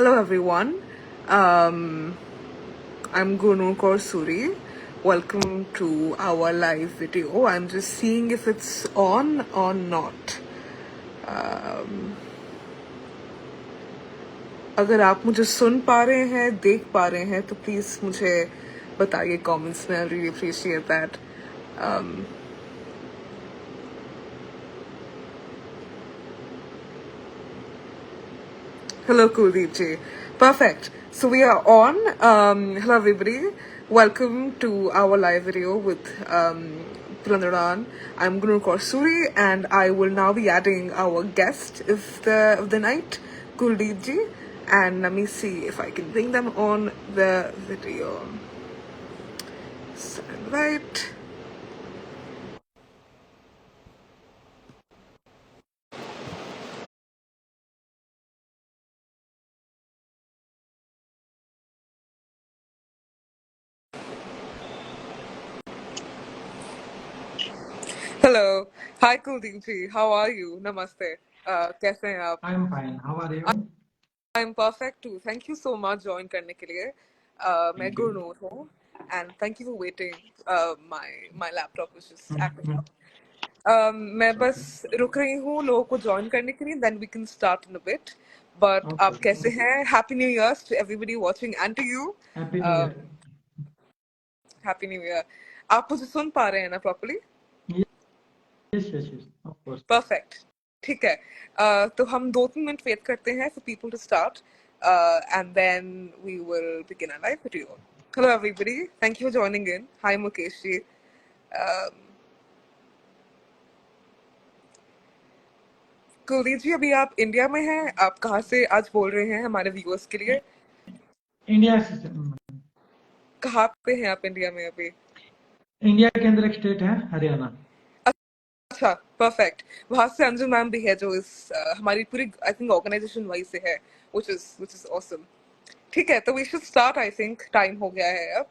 Hello everyone. Um, I'm Gunu Korsuri. Welcome to our live video. I'm just seeing if it's on or not. अगर आप मुझे सुन पा रहे हैं, देख पा रहे हैं, तो प्लीज मुझे बताइए कमेंट्स में. I really appreciate that. Hello, Kuldeep ji. Perfect. So we are on. Hello, everybody. Welcome to our live video with Pulandaran. I'm Gunu Korsuri, and I will now be adding our guest of the night, Kuldeep ji. And let me see if I can bring them on the video. So, right. Hello. Hi, Kuldeep ji. How are you? Namaste. कैसे हैं आप? I'm fine. How are you? I'm perfect too. Thank you so much join करने के लिए. मैं Thank you. Gurnoor हूँ and thank you for waiting. My laptop was just acting Mm-hmm. up. मैं Okay. बस रुक रही हूँ लोगों को join करने के लिए. Then we can start in a bit. But Okay. आप कैसे हैं? Happy New Year to everybody watching and to you. Happy New Um, Year. Happy New Year. आप मुझे सुन पा रहे हैं ना properly? Yes. Of course. Perfect. ठीक है. तो हम 2-3 मिनट वेट करते हैं for people to start, and then we will begin our live video. Hello everybody. Thank you for joining in. Hi Mukesh ji. Kuldeep जी, अभी आप इंडिया में हैं. आप कहाँ से आज बोल रहे हैं हमारे व्यूअर्स के लिए? इंडिया कहाँ पे हैं आप इंडिया में अभी? इंडिया के अंदर एक स्टेट है हरियाणा. अच्छा, परफेक्ट. वहां से अंजू मैम भी है जो इस हमारी पूरी आई थिंक ऑर्गेनाइजेशन वाइज से है, which is awesome. ठीक है, तो we should start. I think time हो गया है अब.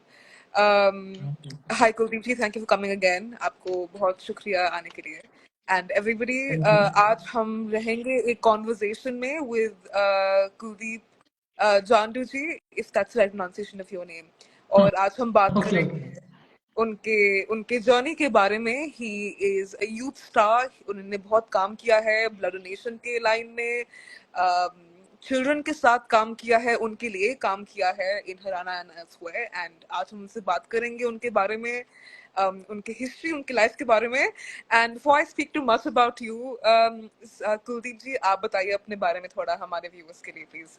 Okay. Hi Kuldeep ji, thank you for coming again. आपको बहुत शुक्रिया आने के लिए. And everybody, Thank you. आज हम रहेंगे एक कॉन्वर्सेशन में with Kuldeep Jandu ji, if that's right pronunciation of your name. और आज हम बात Okay. करेंगे उनके उनके जर्नी के बारे में. He is a youth star. उन्होंने बहुत काम किया है ब्लड डोनेशन के लाइन में. चिल्ड्रन के साथ काम किया है, उनके लिए काम किया है इन हरियाणा एंड एल्सवेयर. एंड आज हम उनसे बात करेंगे उनके बारे में, उनके हिस्ट्री, उनके लाइफ के बारे में. And before I speak too much about you, Kuldeep ji, आप बताइए अपने बारे में थोड़ा हमारे व्यूअर्स के लिए please.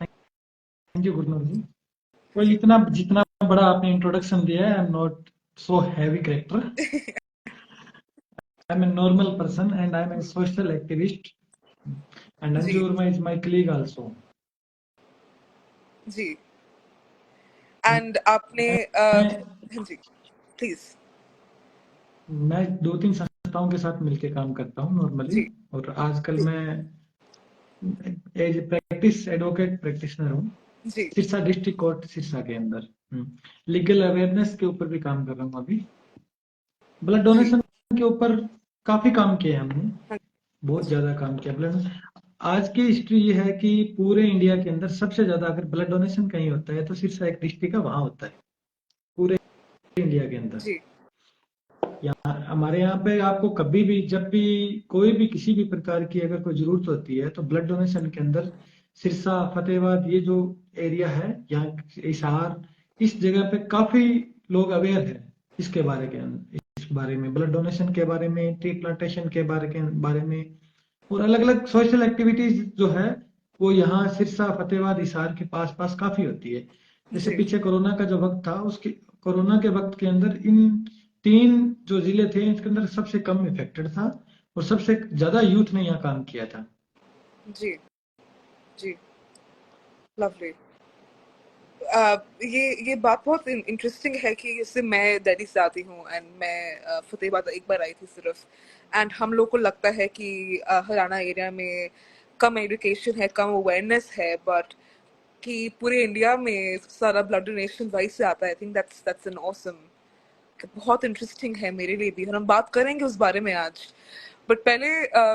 Thank you, Gurnoor ji. कोई इतना जितना बड़ा आपने इंट्रोडक्शन दिया है, I am not so heavy character. I am a normal person and I am a social activist. And ji Anju Verma is my colleague also. जी. एंड आपने हाँ जी, प्लीज. मैं 2-3 संस्थाओं के साथ मिलकर काम करता हूँ नॉर्मली. जी और आजकल मैं एज प्रैक्टिस एडवोकेट प्रैक्टिशनर हूँ जी सिरसा डिस्ट्रिक्ट कोर्ट सिरसा के अंदर. लीगल अवेयरनेस के ऊपर भी काम कर रहा हूँ अभी. ब्लड जी. डोनेशन के ऊपर काफी काम किया है हमने. हाँ बहुत ज्यादा काम किया ब्लड. आज की हिस्ट्री ये है कि पूरे इंडिया के अंदर सबसे ज्यादा अगर ब्लड डोनेशन कहीं होता है तो सिरसा एक डिस्ट्रिक्ट है, वहां होता है पूरे इंडिया के अंदर. जी यहाँ हमारे यहाँ पे आपको कभी भी जब भी कोई भी किसी भी प्रकार की अगर कोई जरूरत होती है तो ब्लड डोनेशन के अंदर सिरसा फतेहाबाद ये जो एरिया है यहाँ हिसार, इस जगह पे काफी लोग अवेयर है इसके इस बारे में, ब्लड डोनेशन के बारे में, ट्री प्लांटेशन के बारे में. और अलग अलग सोशल एक्टिविटीज जो है वो यहाँ सिरसा फतेहाबाद हिसार के पास पास काफी होती है. जैसे जी पीछे कोरोना का जो वक्त था, उसके कोरोना के वक्त के अंदर इन 3 जो जिले थे इसके अंदर सबसे कम इफेक्टेड था और सबसे ज्यादा यूथ ने यहाँ काम किया था. जी जी. लवली. ये बात बहुत इंटरेस्टिंग है कि जैसे मैं दिल्ली से आती हूँ एंड मैं फतेहाबाद एक बार आई थी सिर्फ. एंड हम लोग को लगता है कि हरियाणा एरिया में कम एजुकेशन है, कम अवेयरनेस है, बट कि पूरे इंडिया में सारा ब्लड डोनेशन वही से आता है. I think that's an awesome. बहुत इंटरेस्टिंग है मेरे लिए भी, और हम बात करेंगे उस बारे में आज. बट पहले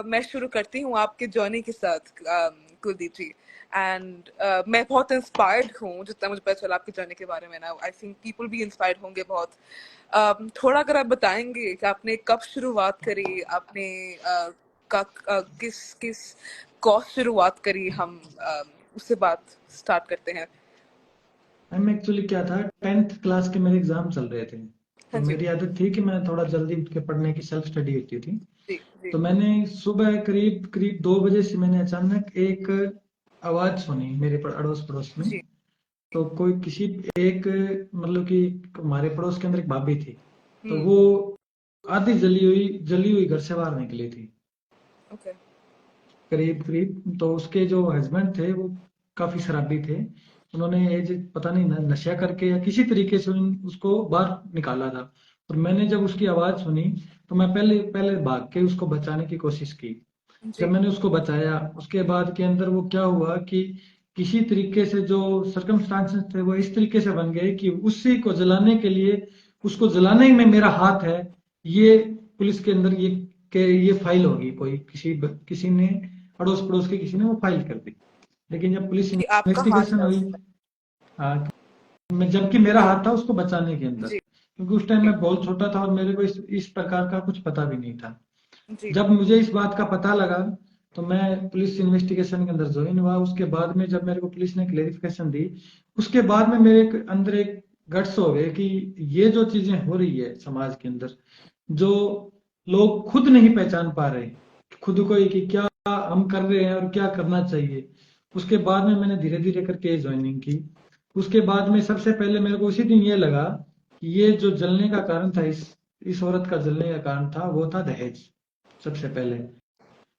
मैं शुरू करती हूँ आपके जर्नी के साथ, कुलदीप जी. एंड मैं बहुत इंस्पायर्ड हूँ जितना मुझे पता चला आपकी जर्नी के बारे में ना। आई थिंक पीपल भी इंस्पायर्ड होंगे बहुत। थोड़ा अगर आप बताएंगे कि आपने कब शुरुआत करी, आपने किस किस कॉस्ट शुरुआत करी, हम उससे बात स्टार्ट करते हैं। मैम एक्चुअली क्या था, 10th क्लास के मेरे एग्जाम चल रहे थे। हाँ तो जी। मेरी आदत थी कि मैं थोड़ा जल्दी उठ के पढ़ने की सेल्फ स्टडी होती थी। जी जी तो मैंने सुबह करीब करीब 2 बजे से मैंने अचानक एक आवाज सुनी मेरे अड़ोस पड़ोस में। जी। तो कोई किसी एक मतलब कि हमारे पड़ोस के अंदर एक भाभी थी। तो हम्म। वो आधी जली हुई घर से बाहर निकली थी ओके। करीब करीब। तो उसके जो हस्बैंड थे वो काफी शराबी थे। उन्होंने पता नहीं नशा करके या किसी तरीके से उसको बाहर निकाला था। और मैंने जब उसकी आवाज सुनी तो मैं पहले पहले भाग के उसको बचाने की कोशिश की। जब जी मैंने उसको बचाया उसके बाद के अंदर वो क्या हुआ कि किसी तरीके से जो सर्कमस्टांसेस थे वो इस तरीके से बन गए कि उसी को जलाने के लिए, उसको जलाने में मेरा हाथ है, ये पुलिस के अंदर ये फाइल होगी, कोई किसी ने अड़ोस पड़ोस के किसी ने वो फाइल कर दी। लेकिन जब पुलिस कि आपका हाथ इन्वेस्टिगेशन है हुई, उसमें। हाँ, जबकि मेरा हाथ था उसको बचाने के अंदर, जी क्योंकि उस टाइम जी मैं बहुत छोटा था और मेरे को इस प्रकार का कुछ पता भी नहीं था। जी जब मुझे इस बात का पता लगा तो मैं पुलिस इन्वेस्टिगेशन के अंदर ज्वाइन हुआ। उसके बाद में जब मेरे को पुलिस ने क्लेरिफिकेशन दी, उसके बाद में मेरे अंदर एक गट्स हो गए कि ये जो चीजें हो रही है समाज के अंदर, जो लोग खुद नहीं पहचान पा रहे खुद को ही कि क्या हम कर रहे हैं और क्या करना चाहिए। उसके बाद में मैंने धीरे धीरे करके ज्वाइनिंग की। उसके बाद में सबसे पहले मेरे को उसी दिन ये लगा कि ये जो जलने का कारण था, इस औरत का जलने का कारण था वो था दहेज सबसे पहले।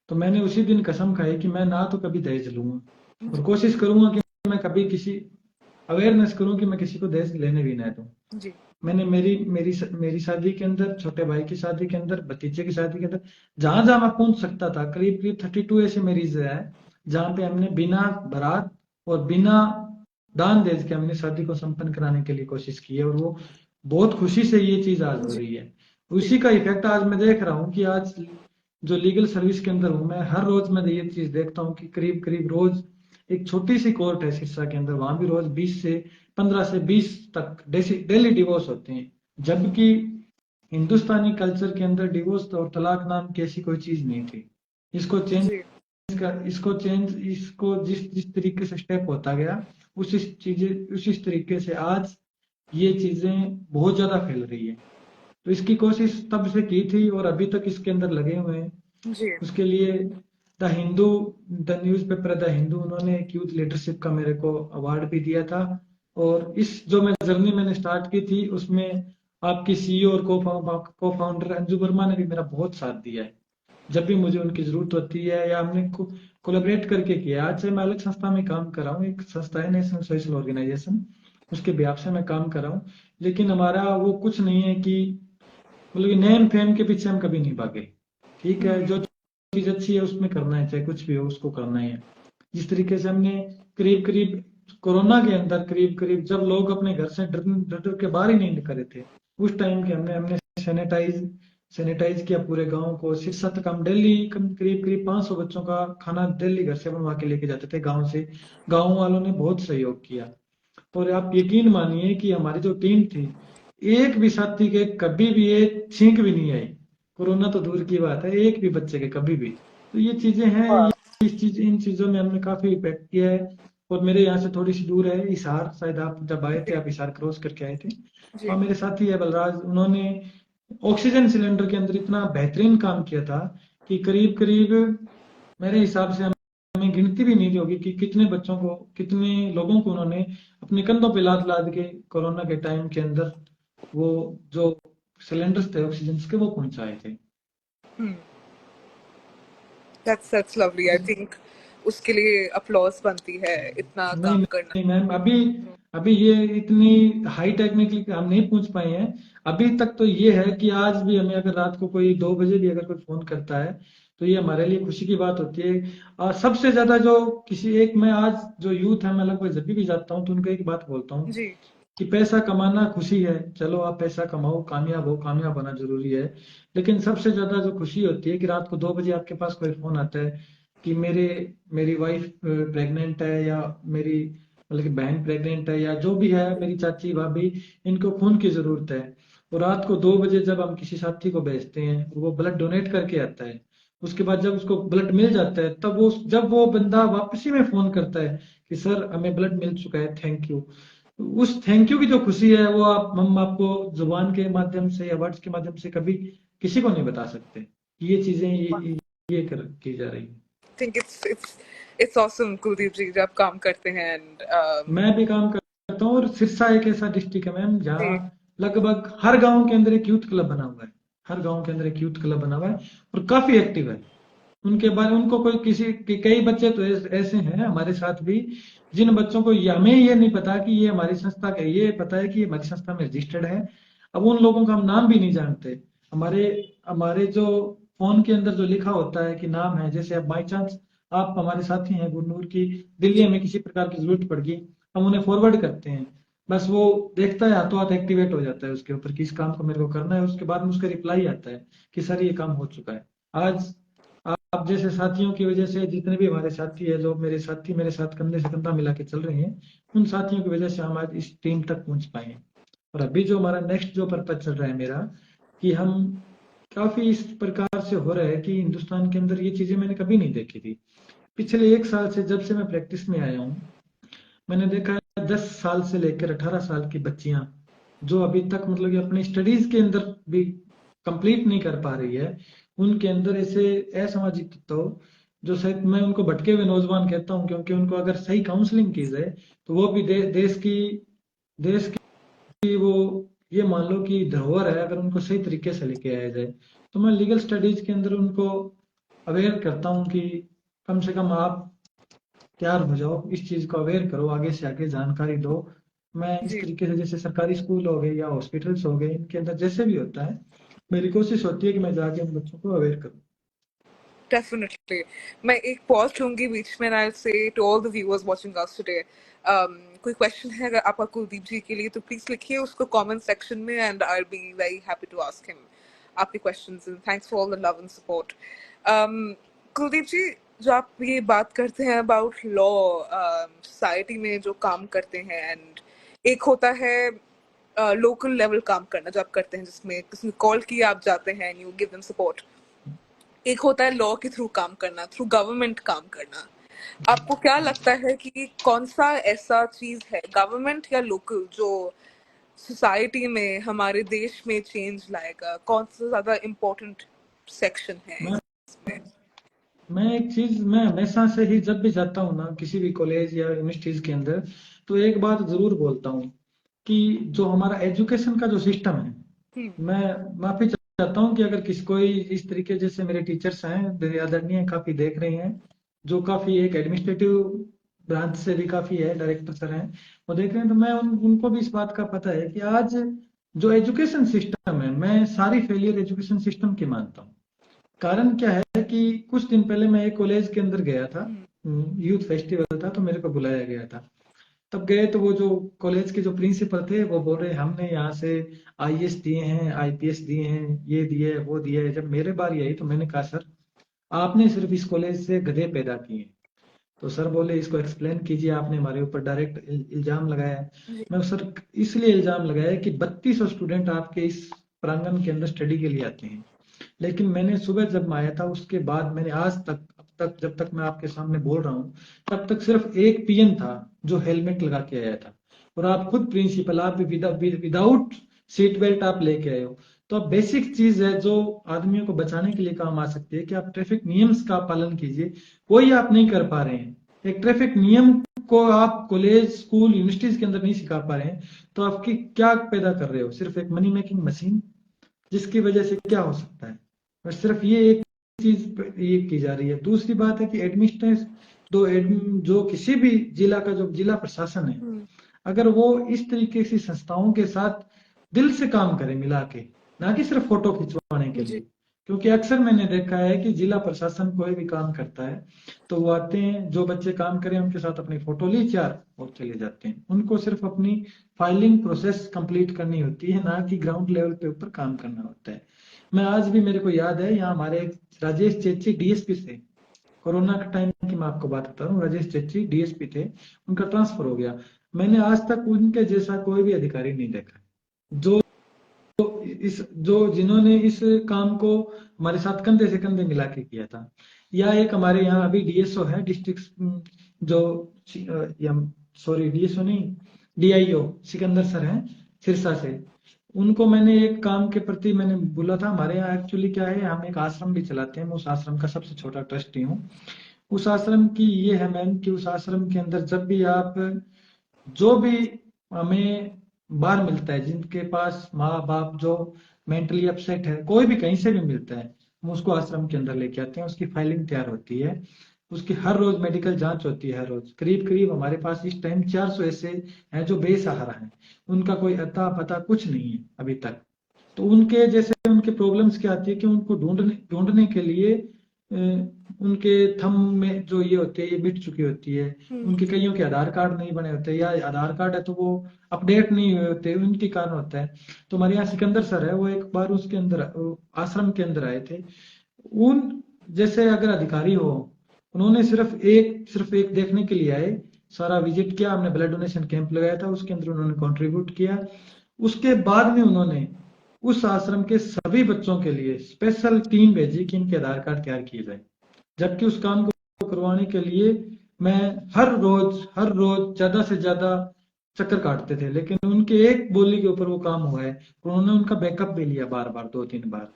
तो मैंने उसी दिन कसम खाई कि मैं ना तो कभी दहेज लूंगा और कोशिश करूंगा कि मैं कभी किसी अवेयरनेस करूं कि मैं किसी को दहेज लेने भी ना दूं। जी मैंने मेरी शादी के अंदर, छोटे भाई की शादी के अंदर, भतीजे की शादी के अंदर, जहां जहां मैं पहुंच सकता था, करीब करीब 32 ऐसे मैरिज है जहां पे हमने बिना बारात और बिना दान दहेज के हमने शादी को संपन्न कराने के लिए कोशिश की है। और वो बहुत खुशी से ये चीज आज हो जी रही है। जी उसी का इफेक्ट आज मैं देख रहा हूँ कि आज जो लीगल सर्विस के अंदर हूँ मैं, हर रोज मैं ये चीज देखता हूँ कि करीब करीब रोज एक छोटी सी कोर्ट है सिरसा के अंदर, वहां भी रोज 15 से 20 तक डेली डिवोर्स होते हैं। जबकि हिंदुस्तानी कल्चर के अंदर डिवोर्स और तलाक नाम की ऐसी कोई चीज नहीं थी। इसको चेंज जी इसको जिस जिस तरीके से स्टेप होता गया, उसी तरीके से आज ये चीजें बहुत ज्यादा फैल रही है। तो इसकी कोशिश तब से की थी और अभी तक इसके अंदर लगे हुए हैं। जी उसके लिए the Hindu the newspaper the Hindu, उन्होंने एक यूथ लीडरशिप का मेरे को अवार्ड भी दिया था। और इस जो मैं जर्नी मैंने स्टार्ट की थी उसमें आपकी सीईओ और को फाउंडर अंजू वर्मा ने भी मेरा बहुत साथ दिया है। जब भी मुझे उनकी जरूरत होती है या हमने कोलेबरेट करके किया। आज से मैं अलग संस्था में काम कर रहा हूँ, एक संस्था है नेशनल सोशल ऑर्गेनाइजेशन, उसके बिहाफ से मैं काम कर रहा हूँ। लेकिन हमारा वो कुछ नहीं है कि मतलब नेम फेम के पीछे हम कभी नहीं भागे। ठीक है, जो चीज अच्छी है उसमें करना है, चाहे कुछ भी हो उसको करना ही है। जिस तरीके से हमने करीब करीब कोरोना के अंदर करीब करीब जब लोग अपने घर से डर डर डर के बाहर ही नहीं निकल रहे थे, उस टाइम के हमने हमने सैनिटाइज किया पूरे गांव को। सिरसा तक हम डेली करीब करीब 500 बच्चों का खाना डेली घर से बनवा के लेके जाते थे गांव से। गांव वालों ने बहुत सहयोग किया। और आप यकीन मानिए कि हमारी जो टीम थी, एक भी साथी के कभी भी एक छींक भी नहीं आई। कोरोना तो दूर की बात है, एक भी बच्चे के कभी भी। तो ये चीजें हैं, वाह। इन चीजों में हमने काफी इम्पैक्ट किया है। और मेरे यहाँ से थोड़ी सी दूर है हिसार, शायद आप जब आए थे जी आप हिसार क्रॉस करके आए थे। जी और मेरे साथी है बलराज, उन्होंने ऑक्सीजन सिलेंडर के अंदर इतना बेहतरीन काम किया था कि करीब करीब मेरे हिसाब से हमें गिनती भी नहीं होगी कि कितने बच्चों को, कितने लोगों को उन्होंने अपने कंधों पे लाद लाद के कोरोना के टाइम के अंदर वो जो सिलेंडर्स थे ऑक्सीजन के वो पहुंचाए थे। Hmm. That's lovely. I think उसके लिए अपलॉज बनती है, इतना नहीं काम करना। नहीं मैम, अभी अभी ये इतनी हाई टेक्निकली हम नहीं पहुंच पाए हैं। अभी तक तो ये है कि आज भी हमें अगर रात को कोई 2 बजे भी अगर कोई फोन करता है तो ये हमारे लिए खुशी की बात होती है। और सबसे ज्यादा जो किसी एक, मैं आज जो यूथ है मैं लगभग जब भी जाता हूँ तो उनको एक बात बोलता हूँ जी कि पैसा कमाना खुशी है, चलो आप पैसा कमाओ, कामयाब हो, कामयाब होना जरूरी है। लेकिन सबसे ज्यादा जो खुशी होती है कि रात को 2 बजे आपके पास कोई फोन आता है कि मेरी वाइफ प्रेग्नेंट है, या मेरी मतलब कि बहन प्रेग्नेंट है, या जो भी है, मेरी चाची भाभी, इनको खून की जरूरत है। और रात को 2 बजे जब हम किसी साथी को भेजते हैं और वो ब्लड डोनेट करके आता है, उसके बाद जब उसको ब्लड मिल जाता है, तब जब वो बंदा वापसी में फोन करता है कि सर हमें ब्लड मिल चुका है, थैंक यू। उस थैंक यू की जो खुशी है वो हम आपको जुबान के माध्यम से या वर्ड्स के माध्यम से कभी किसी को नहीं बता सकते। ये चीजें की जा रही है। थिंक इट्स ऑसम कुलदीप जी जब काम करते हैं एंड मैं भी काम करता हूँ, और सिरसा एक ऐसा डिस्ट्रिक्ट है मैम जहाँ जी लगभग हर गांव के अंदर एक यूथ क्लब बना हुआ है। हर गांव के अंदर एक यूथ क्लब बना हुआ है और काफी एक्टिव है। उनके बाद उनको कोई कई बच्चे तो ऐसे हैं हमारे साथ भी, जिन बच्चों को हमें ये नहीं पता कि ये हमारी संस्था का, ये पता है कि ये हमारी संस्था में रजिस्टर्ड है। अब उन लोगों का हम नाम भी नहीं जानते। हमारे हमारे जो फोन के अंदर जो लिखा होता है कि नाम है, जैसे अब बाई चांस आप हमारे साथी हैं गुरनूर की, दिल्ली में किसी प्रकार की जरूरत पड़ गई, हम उन्हें फॉरवर्ड करते हैं। बस वो देखता है, हाथों हाथ एक्टिवेट हो जाता है उसके ऊपर कि इस काम को मेरे को करना है। उसके बाद में उसका रिप्लाई आता है कि सर ये काम हो चुका है। आज आप जैसे साथियों की वजह से, जितने भी हमारे साथी है, जो मेरे साथी मेरे साथ कंधे से कंधा मिला के चल रहे हैं, उन साथियों की वजह से हम आज इस टीम तक पहुंच पाए हैं। और अभी जो हमारा नेक्स्ट जो पर्पज चल रहा है मेरा, कि हम काफी इस प्रकार से हो रहा है कि हिंदुस्तान के अंदर ये चीजें मैंने कभी नहीं देखी थी। पिछले 1 साल से जब से मैं प्रैक्टिस में आया हूँ, मैंने देखा है 10 साल से लेकर 18 साल की बच्चियां जो अभी तक मतलब कि अपनी स्टडीज के अंदर भी कंप्लीट नहीं कर पा रही है, उनके अंदर ऐसे असामाजिक तत्व, जो शायद मैं उनको भटके हुए नौजवान कहता हूँ, क्योंकि उनको अगर सही काउंसलिंग की जाए तो वो भी देश की वो, ये मान लो कि धरोहर है, अगर उनको सही तरीके से लेके आया जाए। तो मैं लीगल स्टडीज के अंदर उनको अवेयर करता हूँ कि कम से कम आप तैयार हो जाओ, इस चीज को अवेयर करो, आगे से आगे जानकारी दो। मैं इस जी तरीके से, जैसे सरकारी स्कूल हो गए या हॉस्पिटल्स हो गए, इनके अंदर जैसे भी होता है, मेरी कोशिश होती है कि मैं जाके उन बच्चों को अवेयर करूँ। डेफिनेटली मैं एक पॉज लूंगी बीच में, I say to all the viewers watching us today, कोई क्वेश्चन है अगर आपका कुलदीप जी के लिए तो प्लीज लिखिए उसको कमेंट सेक्शन में and I will be very happy to ask him आपके questions and thanks for all the love and support. Kuldeep ji, जो आप ये बात करते हैं अबाउट लॉ सोसाइटी में जो काम करते हैं एंड एक होता है लोकल लेवल काम करना जो आप करते हैं जिसमें किसी ने कॉल किया आप जाते हैं and you give them support, एक होता है लॉ के थ्रू काम करना, थ्रू गवर्नमेंट काम करना। आपको क्या लगता है कि कौन सा ऐसा चीज है गवर्नमेंट या लोकल जो सोसाइटी में हमारे देश में चेंज लाएगा, कौन सा ज्यादा इम्पोर्टेंट सेक्शन है मैं इसमें? मैं एक चीज, मैं हमेशा से ही जब भी जाता हूँ ना किसी भी कॉलेज या यूनिवर्सिटीज के अंदर, तो एक बात जरूर बोलता हूँ कि जो हमारा एजुकेशन का जो सिस्टम है, हम्म। मैं माफी चाहता हूँ कि अगर किसी कोई इस तरीके, जैसे मेरे टीचर्स हैं, मेरे आदरणीय काफी देख रहे हैं, जो काफी एक एडमिनिस्ट्रेटिव ब्रांच से भी काफी है, डायरेक्टर सर हैं, वो देख रहे हैं, तो मैं उनको भी इस बात का पता है कि आज जो एजुकेशन सिस्टम है, मैं सारी फेलियर एजुकेशन सिस्टम की मानता हूँ। कारण क्या है कि कुछ दिन पहले मैं एक कॉलेज के अंदर गया था, यूथ फेस्टिवल था, तो मेरे को बुलाया गया था। तब गए तो वो जो कॉलेज के जो प्रिंसिपल थे वो बोल रहे हमने यहाँ से आईएएस दिए हैं, आईपीएस दिए हैं, ये दिए है, वो दिए है। जब मेरे बारी आई तो मैंने कहा सर, आपने सिर्फ इस कॉलेज से गधे पैदा किए हैं। तो सर बोले इसको एक्सप्लेन कीजिए, आपने हमारे ऊपर डायरेक्ट इल्जाम लगाया है। मैं सर इसलिए इल्जाम लगाया कि 3200 स्टूडेंट आपके इस प्रांगण के अंदर स्टडी के लिए आते हैं, लेकिन मैंने सुबह जब मैं आया था उसके बाद मैंने आज तक, अब तक जब तक मैं आपके सामने बोल रहा हूँ, तब तक सिर्फ एक पीएन था जो हेलमेट लगा के आया था। और आप खुद प्रिंसिपल, आप भी विदाउट सीट बेल्ट आप लेके आए हो। तो अब बेसिक चीज है जो आदमियों को बचाने के लिए काम आ सकती है कि आप ट्रैफिक नियम्स का पालन कीजिए, वही आप नहीं कर पा रहे हैं। एक ट्रैफिक नियम को आप कॉलेज स्कूल यूनिवर्सिटीज के अंदर नहीं सिखा पा रहे हैं, तो आपकी क्या पैदा कर रहे हो? सिर्फ एक मनी मेकिंग मशीन, जिसकी वजह से क्या हो सकता है? और सिर्फ ये एक चीज ये की जा रही है। दूसरी बात है कि एडमिनिस्ट्रेशन, जो किसी भी जिला का जो जिला प्रशासन है, अगर वो इस तरीके की संस्थाओं के साथ दिल से काम करे मिला के, ना कि सिर्फ फोटो खिंचवाने के जी लिए। क्योंकि अक्सर मैंने देखा है कि जिला प्रशासन कोई भी काम करता है तो वो आते हैं, जो बच्चे काम करें उनके साथ अपनी फोटो ली चार और चले जाते हैं। उनको सिर्फ अपनी फाइलिंग प्रोसेस कंप्लीट करनी होती है, ना कि ग्राउंड लेवल पे ऊपर काम करना होता है। मैं आज भी, मेरे को याद है, यहाँ हमारे एक राजेश चेची डीएसपी से कोरोना के टाइम की मैं आपको बात बता रहा हूँ, राजेश चच्ची डीएसपी थे, उनका ट्रांसफर हो गया। मैंने आज तक उनके जैसा कोई भी अधिकारी नहीं देखा जो इस जो जिन्होंने इस काम को हमारे साथ कंधे से कंधे मिला के किया था। या एक हमारे यहाँ अभी डीएसओ है डिस्ट्रिक्ट, जो सॉरी डीएसओ नहीं, डीआईओ सिकंदर सर हैं सिरसा से। उनको मैंने एक काम के प्रति मैंने बोला था। हमारे यहाँ एक्चुअली क्या है, हम एक आश्रम भी चलाते हैं, मैं उस आश्रम का सबसे छोटा ट्रस्टी हूँ। उस आश्रम की ये है मैम कि उस आश्रम के अंदर जब भी आप, जो भी हमें बार मिलता है, जिनके पास माँ बाप जो मेंटली अपसेट है, कोई भी कहीं से भी मिलता है, हम उसको आश्रम के अंदर लेके आते हैं। उसकी फाइलिंग तैयार होती है, उसकी हर रोज मेडिकल जांच होती है। हर रोज करीब करीब हमारे पास इस टाइम 400 ऐसे हैं जो बेसहारा हैं, उनका कोई अता पता कुछ नहीं है अभी तक। तो उनके जैसे उनके प्रॉब्लम्स क्या आती है कि उनको ढूंढने ढूंढने के लिए उनके थंब में जो ये होते हैं ये मिट चुकी होती है। उनके कईयों के आधार कार्ड नहीं बने होते, या आधार कार्ड है तो वो अपडेट नहीं हुए होते, उनके कारण होता है। तो हमारे यहाँ सिकंदर सर है, वो एक बार उसके अंदर आश्रम के अंदर आए थे। उन जैसे अगर अधिकारी हो, उन्होंने सिर्फ एक देखने के लिए आए, सारा विजिट किया, हमने ब्लड डोनेशन कैंप लगाया था, उसके अंदर उन्होंने कंट्रीब्यूट किया। उसके बाद में उन्होंने उस आश्रम के सभी बच्चों के लिए स्पेशल टीम भेजी कि इनके आधार कार्ड तैयार किए जाए। जबकि उस काम को करवाने के लिए मैं हर रोज ज्यादा से ज्यादा चक्कर काटते थे, लेकिन उनके एक बोली के ऊपर वो काम हुआ है। उन्होंने उनका बैकअप भी लिया बार बार, 2-3 बार।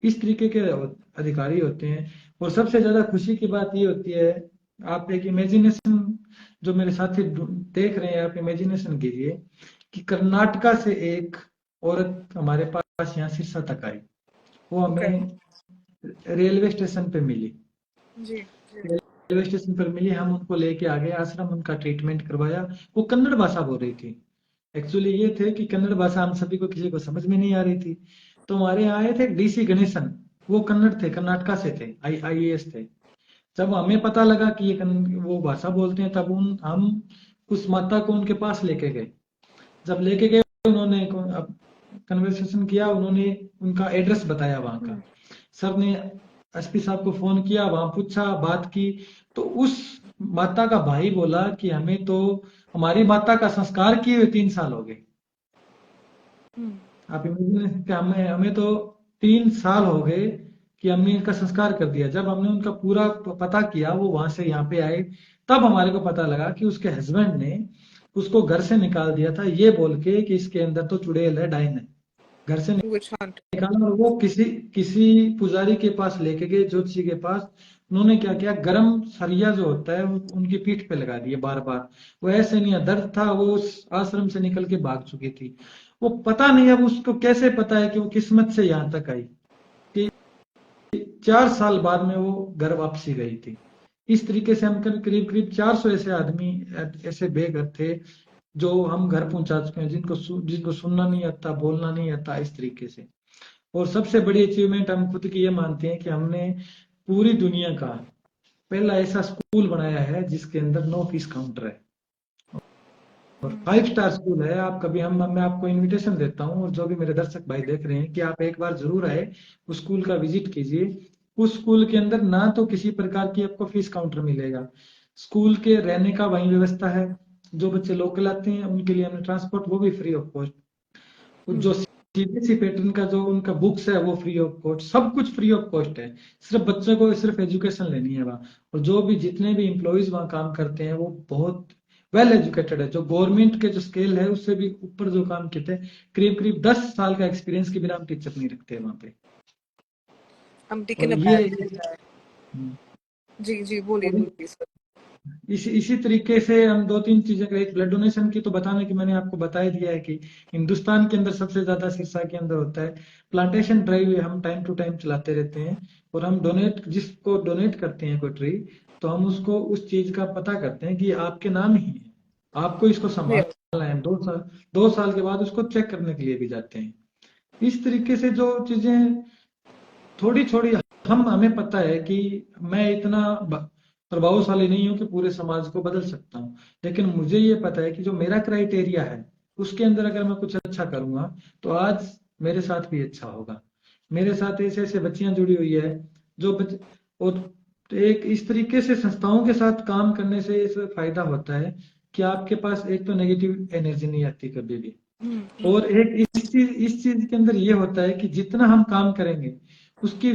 इस तरीके के अधिकारी होते हैं। और सबसे ज्यादा खुशी की बात ये होती है, आप एक इमेजिनेशन, जो मेरे साथी देख रहे हैं, आप इमेजिनेशन कीजिए कि कर्नाटका से एक औरत हमारे पास यहाँ सिरसा तक आई। वो ओके। हमें रेलवे स्टेशन पे मिली। जी। रेलवे स्टेशन पर मिली, हम उनको लेके आ गए आश्रम, उनका ट्रीटमेंट करवाया। वो कन्नड़ भाषा बोल रही थी। एक्चुअली ये थे कि कन्नड़ भाषा हम सभी को किसी को समझ में नहीं आ रही थी। तो हमारे यहाँ आए थे डीसी गणेशन, वो कन्नड़ थे, कर्नाटका से थे, आईएएस थे। जब हमें पता लगा कि ये वो भाषा बोलते हैं, तब हम उस माता को उनके पास लेके गए। जब लेके गए, उन्होंने कन्वर्सेशन किया, उन्होंने उनका एड्रेस बताया वहां का। सर ने एसपी साहब को फोन किया, वहां पूछा, बात की। तो उस माता का भाई बोला कि हमें तो हमारी माता का संस्कार किए हुए 3 साल हो गए। आप इमेजिन कि हमें हमें तो 3 साल हो गए कि हमने इनका संस्कार कर दिया। जब हमने उनका पूरा पता किया, वो वहां से यहाँ पे आए, तब हमारे को पता लगा कि उसके हस्बैंड ने उसको घर से निकाल दिया था, ये बोल के कि इसके अंदर तो चुड़ैल है, डायन है। घर से विच हंट। निकाला, और वो किसी किसी पुजारी के पास लेके गए, ज्योतिषी के पास। उन्होंने क्या किया, गरम सरिया जो होता है उनकी पीठ पे लगा दिए बार बार। वो ऐसे नहीं, दर्द था, वो उस आश्रम से निकल के भाग चुकी थी। वो पता नहीं अब उसको कैसे पता है कि वो किस्मत से यहाँ तक आई कि 4 साल बाद में वो घर वापसी गई थी। इस तरीके से हम करीब करीब 400 ऐसे आदमी, ऐसे बेघर थे जो हम घर पहुंचा चुके हैं, जिनको सुनना नहीं आता, बोलना नहीं आता, इस तरीके से। और सबसे बड़ी अचीवमेंट हम खुद की ये मानते हैं कि हमने पूरी दुनिया का पहला ऐसा स्कूल बनाया है जिसके अंदर नो फीस काउंटर है, और 5 स्टार स्कूल है। आप कभी हम मैं आपको इनविटेशन देता हूँ, और जो भी मेरे दर्शक भाई देख रहे हैं, कि आप एक बार जरूर आए, उस स्कूल का विजिट कीजिए। उस स्कूल के अंदर ना तो किसी प्रकार की आपको फीस काउंटर मिलेगा, स्कूल के रहने का वही व्यवस्था है। जो बच्चे लोकल आते हैं उनके लिए हमने ट्रांसपोर्ट, वो भी फ्री ऑफ कॉस्ट। जो सीबीएसई पैटर्न का जो उनका बुक्स है वो फ्री ऑफ कॉस्ट, सब कुछ फ्री ऑफ कॉस्ट है। सिर्फ बच्चे को सिर्फ एजुकेशन लेनी है वहाँ। और जो भी जितने भी एम्प्लॉयज वहाँ काम करते हैं वो बहुत वेल एजुकेटेड है, जो गवर्नमेंट के जो स्केल है उससे भी ऊपर जो काम करते हैं। करीब करीब 10 साल का एक्सपीरियंस के बिना हम टीचर नहीं रखते वहाँ पे। I'm taken और ये aback with that. जी जी, बोलिए और बोलिए सर। इसी तरीके से हम 2-3 चीजें, एक ब्लड डोनेशन की तो बताने की मैंने आपको बता ही दिया है कि हिंदुस्तान के अंदर सबसे ज्यादा सिरसा के अंदर होता है। प्लांटेशन ड्राइव हम टाइम टू टाइम चलाते रहते हैं, और हम जिसको डोनेट करते हैं कोई ट्री, तो हम उसको उस चीज का पता करते हैं कि ये आपके नाम ही है, आपको इसको Yes. संभालना है। 2 साल के बाद उसको चेक करने के लिए भी जाते हैं। इस तरीके से जो चीजें थोड़ी थोड़ी, हमें पता है कि मैं इतना प्रभावशाली नहीं हूं कि पूरे समाज को बदल सकता हूं, लेकिन मुझे ये पता है कि जो मेरा क्राइटेरिया है उसके अंदर अगर मैं कुछ अच्छा करूंगा तो आज मेरे साथ भी अच्छा होगा। मेरे साथ ऐसे ऐसे बच्चियां जुड़ी हुई है, जो और तो एक इस तरीके से संस्थाओं के साथ काम करने से इस फायदा होता है कि आपके पास एक तो नेगेटिव एनर्जी नहीं आती कभी भी, और एक इस चीज के अंदर ये होता है कि जितना हम काम करेंगे उसकी,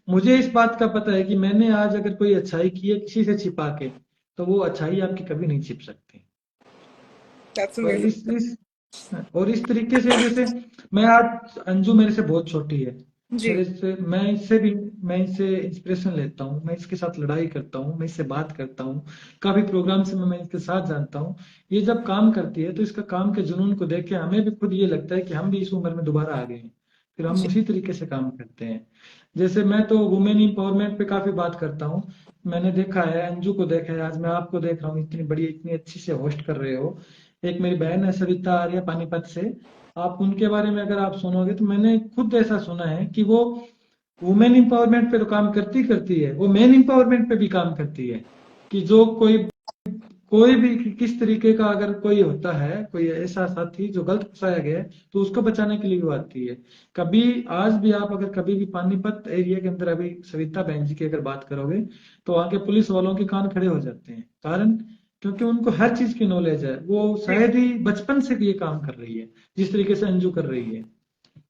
मुझे इस बात का पता है कि मैंने आज अगर कोई अच्छाई की है किसी से छिपा के, तो वो अच्छाई आपकी कभी नहीं छिप सकती। That's और amazing. इस तरीके से, जैसे मैं आज, अंजू मेरे से बहुत छोटी है, जी, मेरे से मैं इससे इंस्पिरेशन लेता हूँ, मैं इसके साथ लड़ाई करता हूँ, मैं इससे बात करता हूँ, काफी प्रोग्राम से मैं इसके साथ जानता हूँ। ये जब काम करती है तो इसका काम के जुनून को देख के हमें भी खुद ये लगता है कि हम भी इस उम्र में दोबारा आ गए हैं, फिर हम जी, उसी तरीके से काम करते हैं। जैसे मैं तो वुमेन इंपावरमेंट पे काफी बात करता हूँ। मैंने देखा है, अंजू को देखा है, आज मैं आपको देख रहा हूँ, इतनी बड़ी इतनी अच्छी से होस्ट कर रहे हो। एक मेरी बहन है सविता आर्य पानीपत से, आप उनके बारे में अगर आप सुनोगे तो मैंने खुद ऐसा सुना है कि वो वुमेन एम्पावरमेंट पे तो काम करती करती है, वो मेन एम्पावरमेंट पे भी काम करती है। कि जो कोई कोई भी किस तरीके का अगर कोई होता है, कोई ऐसा साथी जो गलत फंसाया गया है, तो उसको बचाने के लिए वो आती है। कभी आज भी आप अगर कभी भी पानीपत एरिया के अंदर अभी सविता बहन जी की अगर बात करोगे, तो वहां के पुलिस वालों के कान खड़े हो जाते हैं। कारण, क्योंकि उनको हर चीज की नॉलेज है, वो जी, शायद ही बचपन से ये काम कर रही है जिस तरीके से अंजू कर रही है।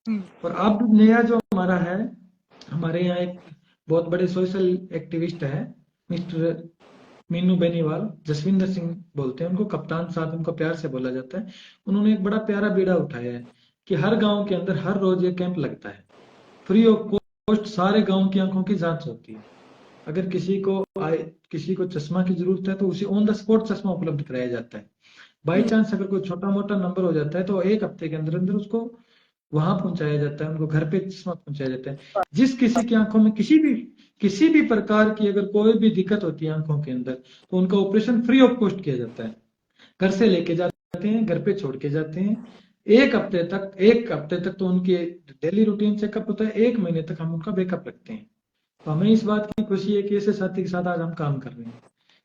हम्म, और अब नया जो हमारा है, हमारे यहाँ एक बहुत बड़े सोशल एक्टिविस्ट है, मिस्टर मीनू बेनीवाल, जसविंदर सिंह बोलते हैं उनको, कप्तान साहब उनको प्यार से बोला जाता है। उन्होंने एक बड़ा प्यारा बीड़ा उठाया है कि हर गांव के अंदर हर रोज ये कैंप लगता है, फ्री ऑफ कॉस्ट, सारे गांव की आंखों की जांच होती है। अगर किसी को चश्मा की जरूरत है तो उसे ऑन द स्पॉट चश्मा उपलब्ध कराया जाता है। बाई चांस अगर कोई छोटा मोटा नंबर हो जाता है तो एक हफ्ते के अंदर अंदर उसको वहां पहुंचाया जाता है, उनको घर पे चश्मा पहुंचाया जाता है। जिस किसी की आंखों में किसी भी प्रकार की अगर कोई भी दिक्कत होती है आंखों के अंदर, तो उनका ऑपरेशन फ्री ऑफ कॉस्ट किया जाता है। घर से लेके जाते हैं, घर पे छोड़ के जाते हैं। एक हफ्ते तक तो उनके डेली रूटीन चेकअप होता है, 1 महीने तक हम उनका बैकअप रखते हैं। तो हमें इस बात की खुशी है कि ऐसे साथी के साथ आज हम काम कर रहे हैं,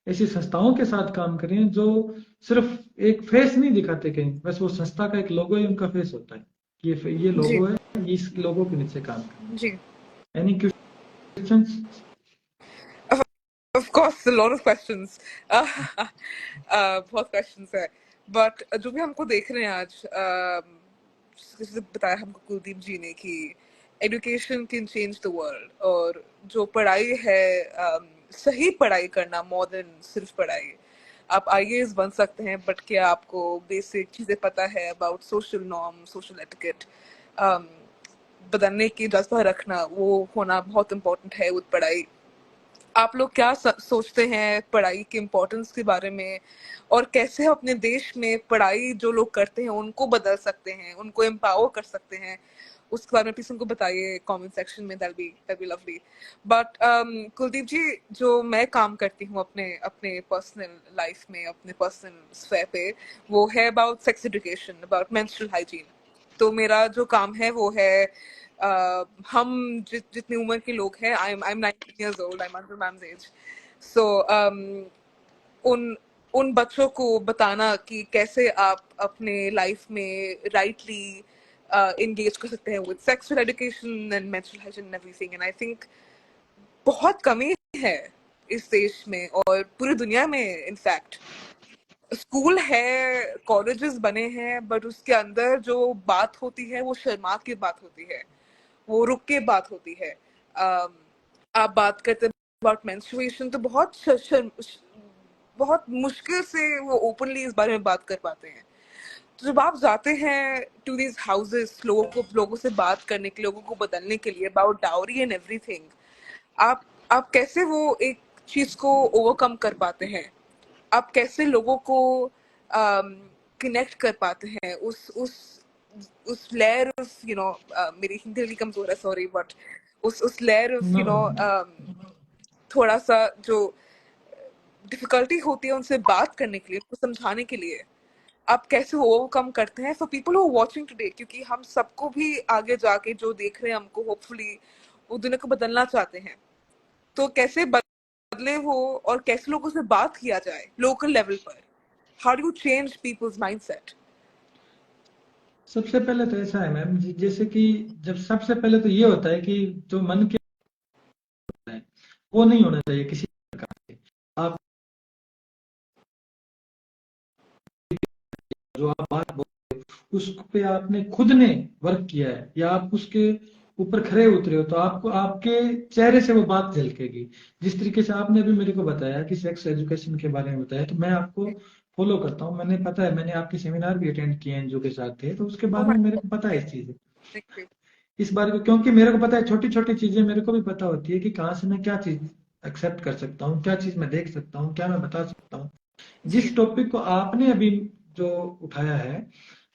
ऐसी संस्थाओं के साथ काम कर रहे हैं जो सिर्फ एक फेस नहीं दिखाते कहीं, बस वो संस्था का एक लोगो ही उनका फेस होता है कि ये जी, लोगो है, इस लोगो के नीचे काम करना जी. है। Any questions? Of, of course, a lot of questions. बहुत questions है. But जो भी हमको देख रहे हैं आज, जैसे बताया हमको कुलदीप जी ने कि education can change the world, और जो पढ़ाई है, सही पढ़ाई करना more than सिर्फ पढ़ाई. आप आईएएस बन सकते हैं, बट क्या आपको बेसिक चीजें पता है about social norm, social etiquette, बदलने की जज्बा रखना, वो होना बहुत इम्पोर्टेंट है with पढ़ाई. आप लोग क्या सोचते हैं पढ़ाई के इम्पोर्टेंस के बारे में, और कैसे हम अपने देश में पढ़ाई जो लोग करते हैं उनको बदल सकते हैं, उनको एम्पावर कर सकते हैं, उसके बारे में प्लीज उनको बताइए कमेंट सेक्शन में. That be lovely. But Kuldeep ji, जो मैं काम करती हूँ अपने अपने पर्सनल लाइफ में, अपने पर्सनल स्फेयर पे, वो है about sex education, about menstrual hygiene. तो मेरा जो काम है वो है, हम जितनी उम्र के लोग हैं, I am 19 years old, I am under ma'am's age. So उन उन बच्चों को बताना कि कैसे आप अपने लाइफ में राइटली engage कर सकते हैं with sexual education and menstrual hygiene and everything. And I think बहुत कमी है इस देश में और पूरी दुनिया में. इनफैक्ट स्कूल है, कॉलेजेस बने हैं, बट उसके अंदर जो बात होती है वो शर्मा की बात होती है, वो रुक के बात होती है. आप बात करते अबाउट मेंस्ट्रुएशन तो बहुत मुश्किल से वो ओपनली इस बारे में बात कर पाते हैं. तो जब आप जाते हैं टू दीज हाउसेस लोगों से बात करने के लिए, लोगों को बदलने के लिए अबाउट डाउरी एंड एवरीथिंग, आप आप कैसे वो एक चीज को ओवरकम कर पाते हैं? आप कैसे लोगों को कनेक्ट कर पाते हैं उस लेयर ऑफ मेरी हिंदी really कमजोर है, सॉरी, बट उस लेयर ऑफ नो, थोड़ा सा जो डिफिकल्टी होती है उनसे बात करने के लिए, उनको समझाने के लिए, आप कैसे ओवरकम करते हैं for people who watching today? क्योंकि हम सबको भी आगे जाके जो देख रहे हैं, हमको होपफुली वो दुनिया को बदलना चाहते हैं. तो कैसे बदले वो, और कैसे लोगों से बात किया जाए लोकल लेवल पर? How do you change people's mindset? सबसे पहले तो ऐसा है मैम, जैसे कि जब सबसे पहले तो ये होता है कि जो मन के है, वो नहीं होना चाहिए किसी प्रकार से। आप जो आप बात बोल रहे हो उस पे आपने खुद ने वर्क किया है या आप उसके ऊपर खरे उतरे हो, तो आपको आपके चेहरे से वो बात झलकेगी। जिस तरीके से आपने अभी मेरे को बताया कि सेक्स एजुकेशन के बारे में बताया, तो मैं आपको फॉलो करता हूँ। मैंने पता है, मैंने आपके सेमिनार भी अटेंड किए हैं जो के साथ थे, तो उसके ओह बारे माय में मेरे गॉड, को पता है इस चीज, थैंक यू। इस बारे में, क्योंकि मेरे को पता है छोटी छोटी चीजें मेरे को भी पता होती है कि कहाँ से मैं क्या चीज एक्सेप्ट कर सकता हूँ, क्या चीज मैं देख सकता हूँ, क्या मैं बता सकता हूँ। जी जिस टॉपिक को आपने अभी जो उठाया है,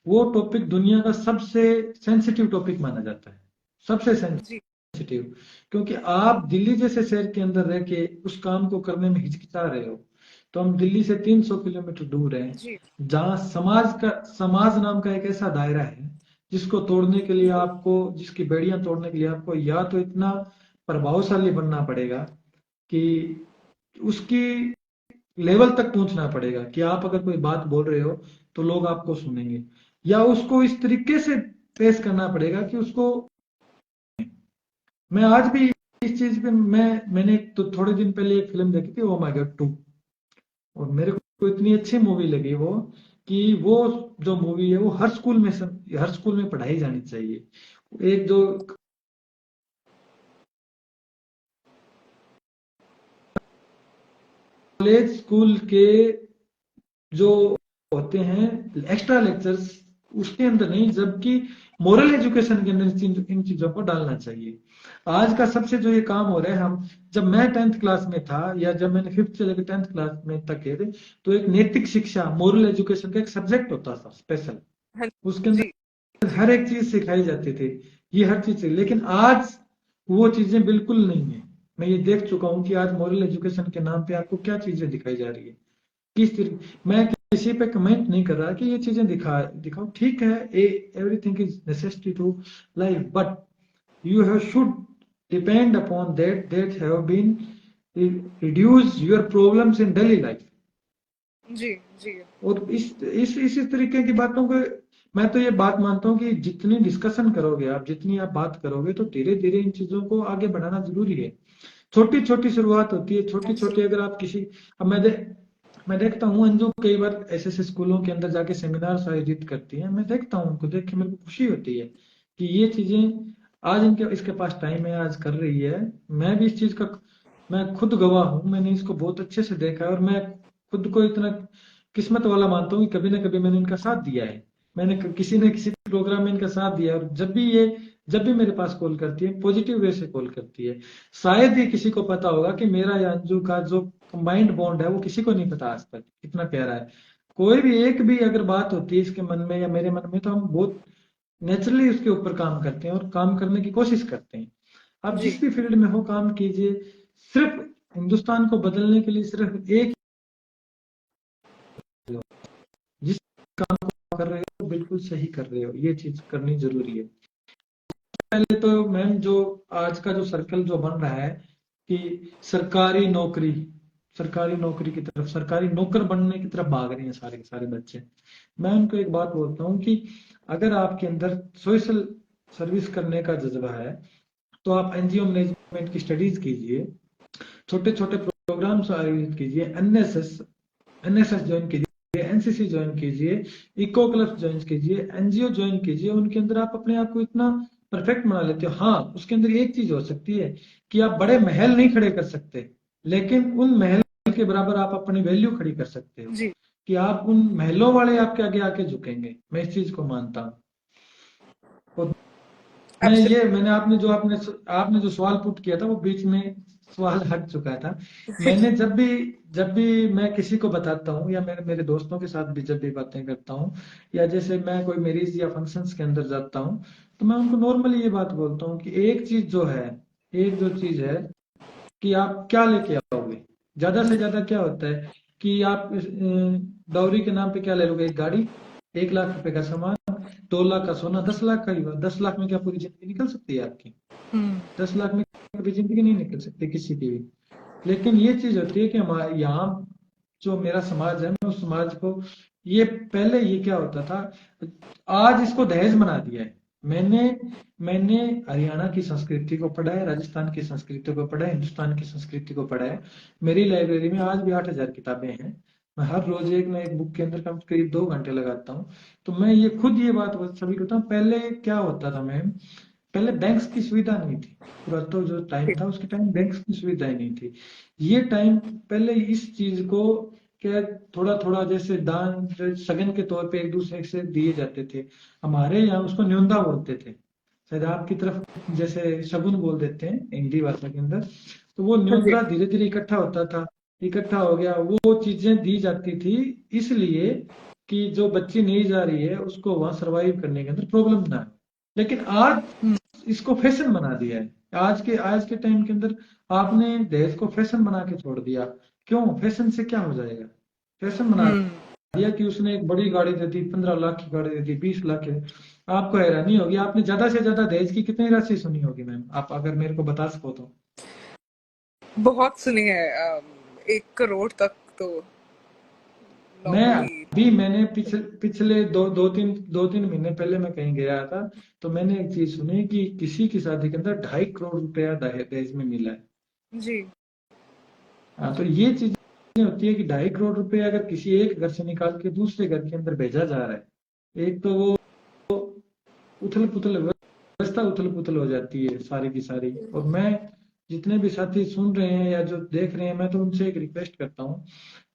वो टॉपिक दुनिया का सबसे सेंसिटिव टॉपिक माना जाता है, सबसे जी सेंसिटिव। क्योंकि आप दिल्ली जैसे शहर के अंदर रह के उस काम को करने में हिचकिचा रहे हो, तो हम दिल्ली से 300 किलोमीटर दूर हैं, जी जहाँ समाज नाम का एक ऐसा दायरा है जिसको तोड़ने के लिए जी आपको, जिसकी बेड़ियां तोड़ने के लिए आपको या तो इतना प्रभावशाली बनना पड़ेगा कि उसकी लेवल तक पहुंचना पड़ेगा कि आप अगर कोई बात बोल रहे हो तो लोग आपको सुनेंगे, या उसको इस तरीके से पेश करना पड़ेगा कि उसको। मैं आज भी इस चीज पे मैंने तो थोड़े दिन पहले एक फिल्म देखी थी, ओ माय गॉड 2, और मेरे को इतनी अच्छी मूवी लगी वो, कि वो जो मूवी है वो हर स्कूल में पढ़ाई जानी चाहिए। एक जो कॉलेज स्कूल के जो होते हैं एक्स्ट्रा लेक्चर्स, उसके अंदर नहीं, जबकि मोरल एजुकेशन के अंदर इन चीजों को डालना चाहिए। आज का सबसे जो ये काम हो रहा है, हम जब मैं 10th क्लास में था या जब मैंने 5th से लेकर 10th क्लास में तक के थे, तो एक नैतिक शिक्षा मोरल एजुकेशन का एक सब्जेक्ट होता था स्पेशल, हाँ उसके जी अंदर जी हर एक चीज सिखाई जाती थी, ये हर चीज। लेकिन आज वो चीजें बिल्कुल नहीं है। मैं ये देख चुका हूँ कि आज मॉरल एजुकेशन के नाम पे आपको क्या चीजें दिखाई जा रही है, किस तरीके। मैं किसी पे कमेंट नहीं कर रहा कि ये चीजें दिखाओ, ठीक है, everything is necessity to life, but you have should depend upon that have been reduce your problems in daily life। जी जी और इसी तरीके की बातों को मैं तो ये बात मानता हूँ कि जितनी डिस्कशन करोगे आप, जितनी आप बात करोगे, तो धीरे धीरे इन चीजों को आगे बढ़ाना जरूरी है। छोटी छोटी शुरुआत होती है, छोटी छोटी, एब्सोल्युटली अगर आप किसी, अब मैं देखता हूँ अंजू कई बार ऐसे ऐसे स्कूलों के अंदर जाके सेमिनार आयोजित करती है, मैं देखता हूँ उनको देख के मेरे को खुशी होती है कि ये चीजें आज इनके इसके पास टाइम है, आज कर रही है। मैं भी इस चीज का, मैं खुद गवाह हूँ, मैंने इसको बहुत अच्छे से देखा है, और मैं खुद को इतना किस्मत वाला मानता हूँ कि कभी ना कभी मैंने इनका साथ दिया है। मैंने किसी न किसी प्रोग्राम में इनका साथ दिया है, और जब भी मेरे पास कॉल करती है, पॉजिटिव वे से कॉल करती है। शायद ही किसी को पता होगा कि मेरा या अंजू का जो कंबाइंड बॉन्ड है वो किसी को नहीं पता आज तक, कितना प्यारा है। कोई भी एक भी अगर बात होती है इसके मन में या मेरे मन में, तो हम बहुत नेचुरली उसके ऊपर काम करते हैं और काम करने की कोशिश करते हैं। आप जी जिस भी फील्ड में हो काम कीजिए, सिर्फ हिंदुस्तान को बदलने के लिए सिर्फ एक ही हो। जिस काम को आप कर रहे हो बिल्कुल सही कर रहे हो, ये चीज करनी जरूरी है। पहले तो मैम जो आज का जो सर्कल जो बन रहा है कि सरकारी नौकरी, सरकारी नौकरी की तरफ, सरकारी नौकर बनने की तरफ भाग रहे हैं सारे के सारे बच्चे। मैं उनको एक बात बोलता हूँ कि अगर आपके अंदर सोशल सर्विस करने का जज्बा है, तो आप एनजीओ मैनेजमेंट की स्टडीज कीजिए, छोटे छोटे प्रोग्राम्स आयोजित कीजिए, एनएसएस ज्वाइन कीजिए, एनसीसी ज्वाइन कीजिए, इको क्लब ज्वाइन कीजिए, एनजीओ ज्वाइन कीजिए। उनके अंदर आप अपने आप को इतना परफेक्ट बना लेते हो। हाँ, उसके अंदर एक चीज हो सकती है कि आप बड़े महल नहीं खड़े कर सकते, लेकिन उन महल के बराबर आप अपनी वैल्यू खड़ी कर सकते हो, जी कि आप उन महलों वाले आपके आगे आके झुकेंगे। मैं इस चीज को मानता हूँ। और मैंने आपने जो सवाल पुट किया था वो बीच में सवाल हट चुका था। मैंने जब भी मैं किसी को बताता हूँ या मेरे मेरे दोस्तों के साथ भी जब भी बातें करता हूँ, या जैसे मैं कोई मैरिज या फंक्शंस के अंदर जाता हूँ, तो मैं उनको नॉर्मली ये बात बोलता हूँ कि एक जो चीज है कि आप क्या लेके आओगे। ज्यादा से ज्यादा क्या होता है कि आप डाउरी के नाम पे क्या ले लोगे, एक गाड़ी, 1 लाख रुपए का सामान, 2 लाख का सोना, 10 लाख का ही हुआ। 10 लाख में क्या पूरी जिंदगी निकल सकती है आपकी? 10 लाख में कभी जिंदगी नहीं निकल सकती किसी की भी। लेकिन ये चीज होती है कि हमारे यहाँ जो मेरा समाज है, मैं उस समाज को, ये पहले ये क्या होता था, आज इसको दहेज बना दिया है। मैंने मैंने हरियाणा की संस्कृति को पढ़ा है, राजस्थान की संस्कृति को पढ़ा है, हिंदुस्तान की संस्कृति को पढ़ा है। मेरी लाइब्रेरी में आज भी 8,000 किताबें हैं। मैं हर रोज एक ना एक बुक के अंदर कम करीब 2 घंटे लगाता हूँ। तो मैं ये खुद ये बात सभी को बताऊँ, पहले क्या होता था मैम, पहले बैंक्स की सुविधा नहीं थी। पूरा तो जो टाइम था उसके टाइम बैंक्स की सुविधाएं नहीं थी। ये टाइम पहले इस चीज को क्या, थोड़ा थोड़ा जैसे दान सगन के तौर पे एक दूसरे से दिए जाते थे। हमारे यहाँ उसको न्योंदा बोलते थे, शायद आपकी तरफ जैसे शगुन बोल देते हैं हिंदी भाषा के अंदर। तो वो हाँ जी। न्योंदा धीरे धीरे इकट्ठा होता था, इकट्ठा हो गया, वो चीजें दी जाती थी इसलिए कि जो बच्ची नहीं जा रही है उसको वहां सरवाइव करने के अंदर प्रॉब्लम ना आए। लेकिन आज हम्म। इसको फैशन बना दिया है। आज के टाइम के अंदर आपने दहेज को फैशन बना के छोड़ दिया। क्यों? फैशन से क्या हो जाएगा? फैशन बना हम्म। दिया कि उसने एक बड़ी गाड़ी दे दी, 15 लाख की गाड़ी दे दी, 20 लाख की। आपको हैरानी होगी, आपने ज्यादा से ज्यादा दहेज की कितनी राशि सुनी होगी मैम, आप अगर मेरे को बता सको तो। बहुत सुनी है, 1 करोड़ तक तो मैं नॉर्मली। अभी मैंने पिछले दो तीन महीने पहले मैं कहीं गया था, तो मैंने एक चीज सुनी कि किसी की शादी के अंदर 2.5 करोड़ रुपया दहेज में मिला है। जी। हाँ, तो ये चीजें होती है कि 2.5 करोड़ रुपए अगर किसी एक घर से निकाल के दूसरे घर के अंदर भेजा जा रहा है, एक तो वो उथल पुथल व्यवस्था उथल पुथल हो जाती है सारी की सारी। और मैं जितने भी साथी सुन रहे हैं या जो देख रहे हैं, मैं तो उनसे एक रिक्वेस्ट करता हूँ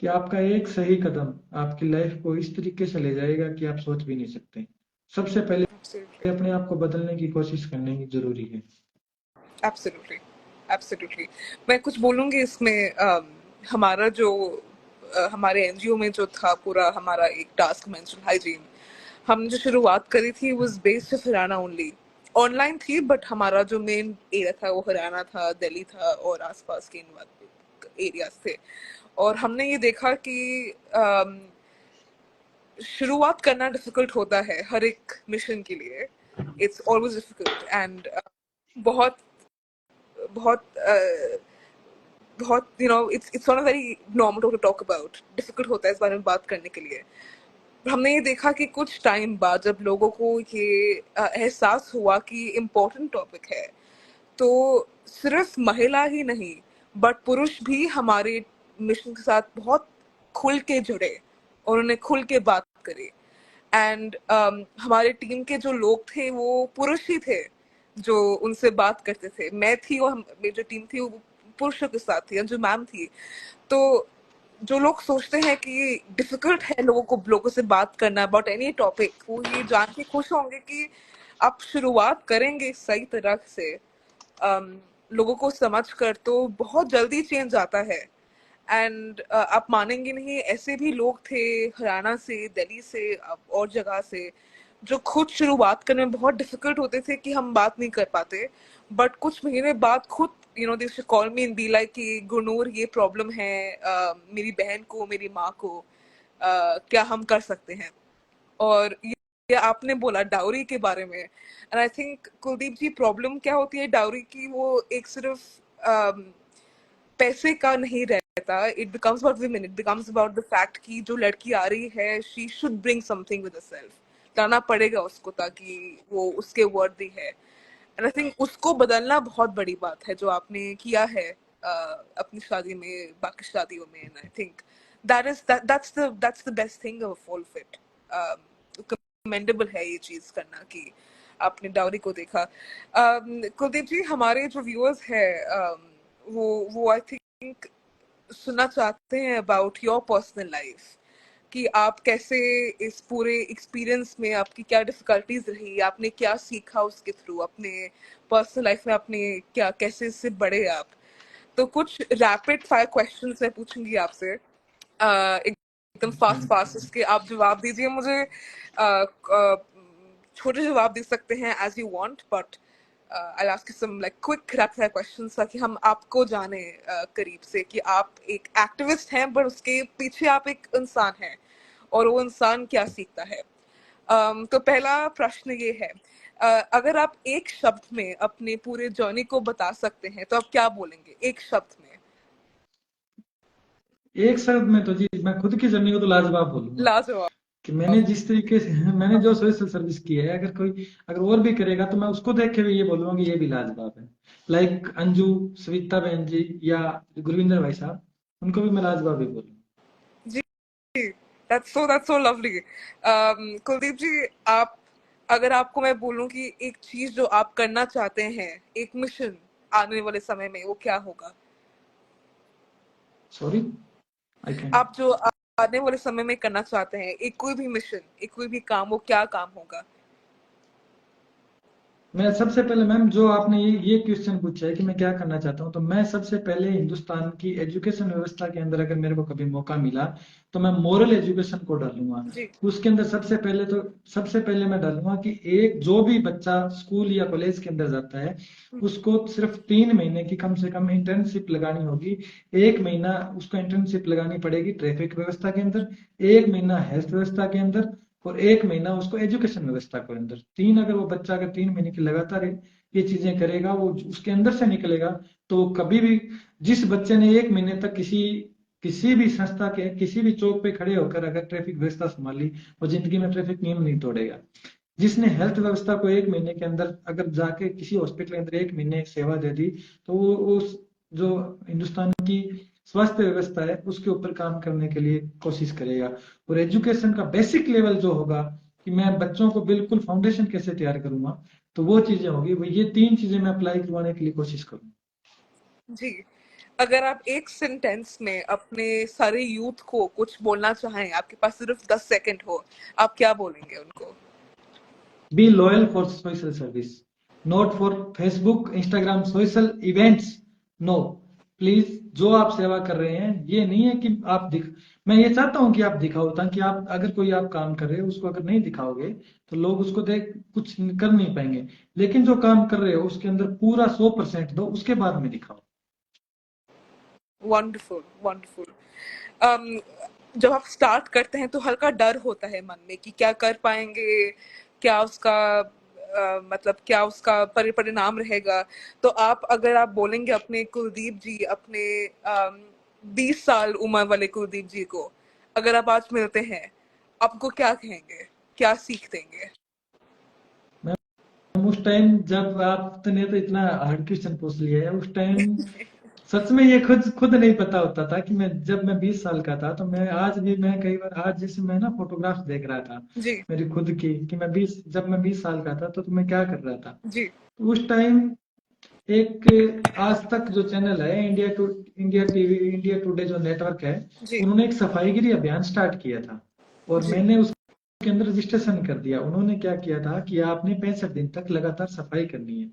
कि आपका एक सही कदम आपकी लाइफ को इस तरीके से ले जाएगा कि आप सोच भी नहीं सकते। सबसे पहले एब्सोल्युटली। अपने आप को बदलने की कोशिश करने की जरूरी है। एब्सोल्युटली। एब्सोल्युटली। मैं कुछ बोलूंगी इसमें, हमारा जो हमारे एनजीओ में जो था पूरा हमारा एक टास्क मेंस्ट्रुअल हाइजीन, हम जो शुरुआत करी थी was based of Haryana only. Online थी बट हमारा जो मेन एरिया था वो हरियाणा था, दिल्ली था और आसपास के एरियाज थे। और हमने ये देखा कि शुरुआत करना डिफिकल्ट होता है हर एक मिशन के लिए। इट्स ऑलवेज डिफिकल्ट एंड बहुत बहुत बहुत it's not very normal to talk about, difficult होता है इस बारे में बात करने के लिए। हमने ये देखा कि कुछ टाइम बाद जब लोगों को ये एहसास हुआ कि इम्पोर्टेंट टॉपिक है, तो सिर्फ महिला ही नहीं बट पुरुष भी हमारे मिशन के साथ बहुत खुल के जुड़े और उन्हें खुल के बात करी। एंड हमारे टीम के जो लोग थे वो पुरुष ही थे जो उनसे बात करते थे। मैं थी और मेरी जो टीम थी वो पुरुषों के साथ थी, जो मैम थी। तो जो लोग सोचते हैं कि डिफिकल्ट है लोगों से बात करना अबाउट एनी टॉपिक, वो ये जान के खुश होंगे कि आप शुरुआत करेंगे सही तरह से, अम, लोगों को समझ कर, तो बहुत जल्दी चेंज आता है। एंड आप मानेंगे नहीं, ऐसे भी लोग थे हरियाणा से, दिल्ली से, और जगह से, जो खुद शुरुआत करने में बहुत डिफिकल्ट होते थे कि हम बात नहीं कर पाते, बट कुछ महीने बाद खुद they call me and be like कि गुरनूर ये प्रॉब्लम है, मेरी बहन को, मेरी माँ को, क्या हम कर सकते हैं। और ये आपने बोला डाउरी के बारे में, and I think Kuldeep ji, problem क्या होती है डाउरी की, वो एक सिर्फ पैसे का नहीं रहता। It becomes about women, it becomes about the fact कि जो लड़की आ रही है she should bring something with self, लाना पड़ेगा उसको ताकि वो उसके वर्दी है। एंड आई थिंक उसको बदलना बहुत बड़ी बात है जो आपने किया है अपनी शादी में, बाकी शादियों में। And I think that's the best thing of all of it. Commendable है ये चीज करना कि आपने डाउरी को देखा। कुलदीप जी, हमारे जो व्यूअर्स है वो आई थिंक सुनना चाहते हैं अबाउट योर पर्सनल लाइफ, कि आप कैसे इस पूरे एक्सपीरियंस में आपकी क्या डिफिकल्टीज रही, आपने क्या सीखा उसके थ्रू, अपने पर्सनल लाइफ में आपने क्या, कैसे इससे बढ़े आप। तो कुछ रैपिड फायर क्वेश्चंस मैं पूछूंगी आपसे, एकदम फास्ट फास्ट, उसके आप जवाब दीजिए मुझे। छोटे जवाब दे सकते हैं as you want, but I ask you some like quick rapid fire questions ताकि हम आपको जाने करीब से कि आप एक एक्टिविस्ट हैं पर उसके पीछे आप एक इंसान हैं और वो इंसान क्या सीखता है। तो पहला प्रश्न ये है, अगर आप एक शब्द में अपने पूरे जर्नी को बता सकते हैं तो आप क्या बोलेंगे एक शब्द में? एक शब्द में तो जी मैं खुद की जर्नी को तो लाजवाब बोलूंगा। लाजवाब। कि मैंने जिस तरीके से मैंने जो सोशल सर्विस की है, अगर कोई अगर और भी करेगा तो मैं उसको देख के भी ये बोलूंगा कि ये भी लाजवाब है। लाइक अंजू, सविता बहन जी या गुरविंदर भाई साहब, उनको भी मैं लाजवाब ही बोलूंगा। जी, that's so lovely. Kuldeep ji, आप, अगर आपको मैं बोलूं कि एक चीज जो आप करना चाहते हैं, एक मिशन आने वाले समय में, वो क्या होगा? Sorry, I can. आप जो आने वाले समय में करना चाहते हैं, एक कोई भी मिशन, एक कोई भी काम, वो क्या काम होगा? मैं सबसे पहले मैम, जो आपने ये क्वेश्चन पूछा है कि मैं क्या करना चाहता हूँ, तो मैं सबसे पहले हिंदुस्तान की एजुकेशन व्यवस्था के अंदर अगर मेरे को कभी मौका मिला तो मैं मोरल एजुकेशन को डालूंगा। जी। उसके अंदर सबसे पहले मैं डालूंगा कि एक जो भी बच्चा स्कूल या कॉलेज के अंदर जाता है, उसको सिर्फ 3 महीने की कम से कम इंटर्नशिप लगानी होगी। 1 महीना उसको इंटर्नशिप लगानी पड़ेगी ट्रैफिक व्यवस्था के अंदर, 1 महीना हेल्थ व्यवस्था के अंदर, और 1 महीना उसको एजुकेशन व्यवस्था के अंदर। अगर वो बच्चा अगर 3 महीने की लगातार ये चीजें करेगा, वो उसके अंदर से निकलेगा, तो वो कभी भी, जिस बच्चे ने 1 महीने तक किसी किसी भी संस्था के किसी भी चौक पे खड़े होकर अगर ट्रैफिक व्यवस्था संभाली, वो जिंदगी में ट्रैफिक नियम नहीं तोड़ेगा। जिसने हेल्थ व्यवस्था को 1 महीने के अंदर अगर जाके किसी हॉस्पिटल के अंदर 1 महीने सेवा दे दी, तो वो उस जो हिंदुस्तान की स्वास्थ्य व्यवस्था है उसके ऊपर काम करने के लिए कोशिश करेगा। और एजुकेशन का बेसिक लेवल जो होगा, कि मैं बच्चों को बिल्कुल फाउंडेशन कैसे तैयार करूंगा, तो वो चीजें होगी, वो ये 3 चीजें मैं अप्लाई करवाने के लिए कोशिश करूंगा। जी, अगर आप एक सेंटेंस में अपने सारे यूथ को कुछ बोलना चाहें, आपके पास सिर्फ 10 सेकंड हो, आप क्या बोलेंगे उनको? Be loyal for social service, not for Facebook Instagram social events. No, please, जो आप सेवा कर रहे हैं ये नहीं है कि आप दिख मैं ये चाहता हूं कि आप दिखाओ, ताकि आप अगर कोई आप काम कर रहे हो उसको अगर नहीं दिखाओगे तो लोग उसको देख कुछ कर नहीं पाएंगे। लेकिन जो काम कर रहे हो उसके अंदर पूरा 100% दो, उसके बाद में दिखाओ। Wonderful, wonderful. um, जब आप स्टार्ट करते हैं तो हल्का डर होता है मन में कि क्या कर पाएंगे, क्या उसका मतलब क्या उसका परिणाम रहेगा। तो आप, अगर आप बोलेंगे अपने कुलदीप जी, अपने 20 साल उम्र वाले कुलदीप जी को, अगर आप आज मिलते हैं, आपको क्या कहेंगे, क्या सीख देंगे? उस टाइम जब आपने तो इतना हार्ड क्वेश्चन पूछ लिया है, उस टाइम सच में ये खुद खुद नहीं पता होता था कि मैं जब मैं 20 साल का था, तो मैं आज भी मैं कई बार आज जैसे मैं ना फोटोग्राफ्स देख रहा था जी। मेरी खुद की, कि मैं 20 का था तो मैं क्या कर रहा था। जी। तो उस टाइम एक आज तक जो चैनल है, इंडिया टीवी, इंडिया टुडे जो नेटवर्क है, जी। उन्होंने एक सफाईगिरी अभियान स्टार्ट किया था, और जी। मैंने उसके अंदर रजिस्ट्रेशन कर दिया। उन्होंने क्या किया था कि आपने 65 दिन तक लगातार सफाई करनी है।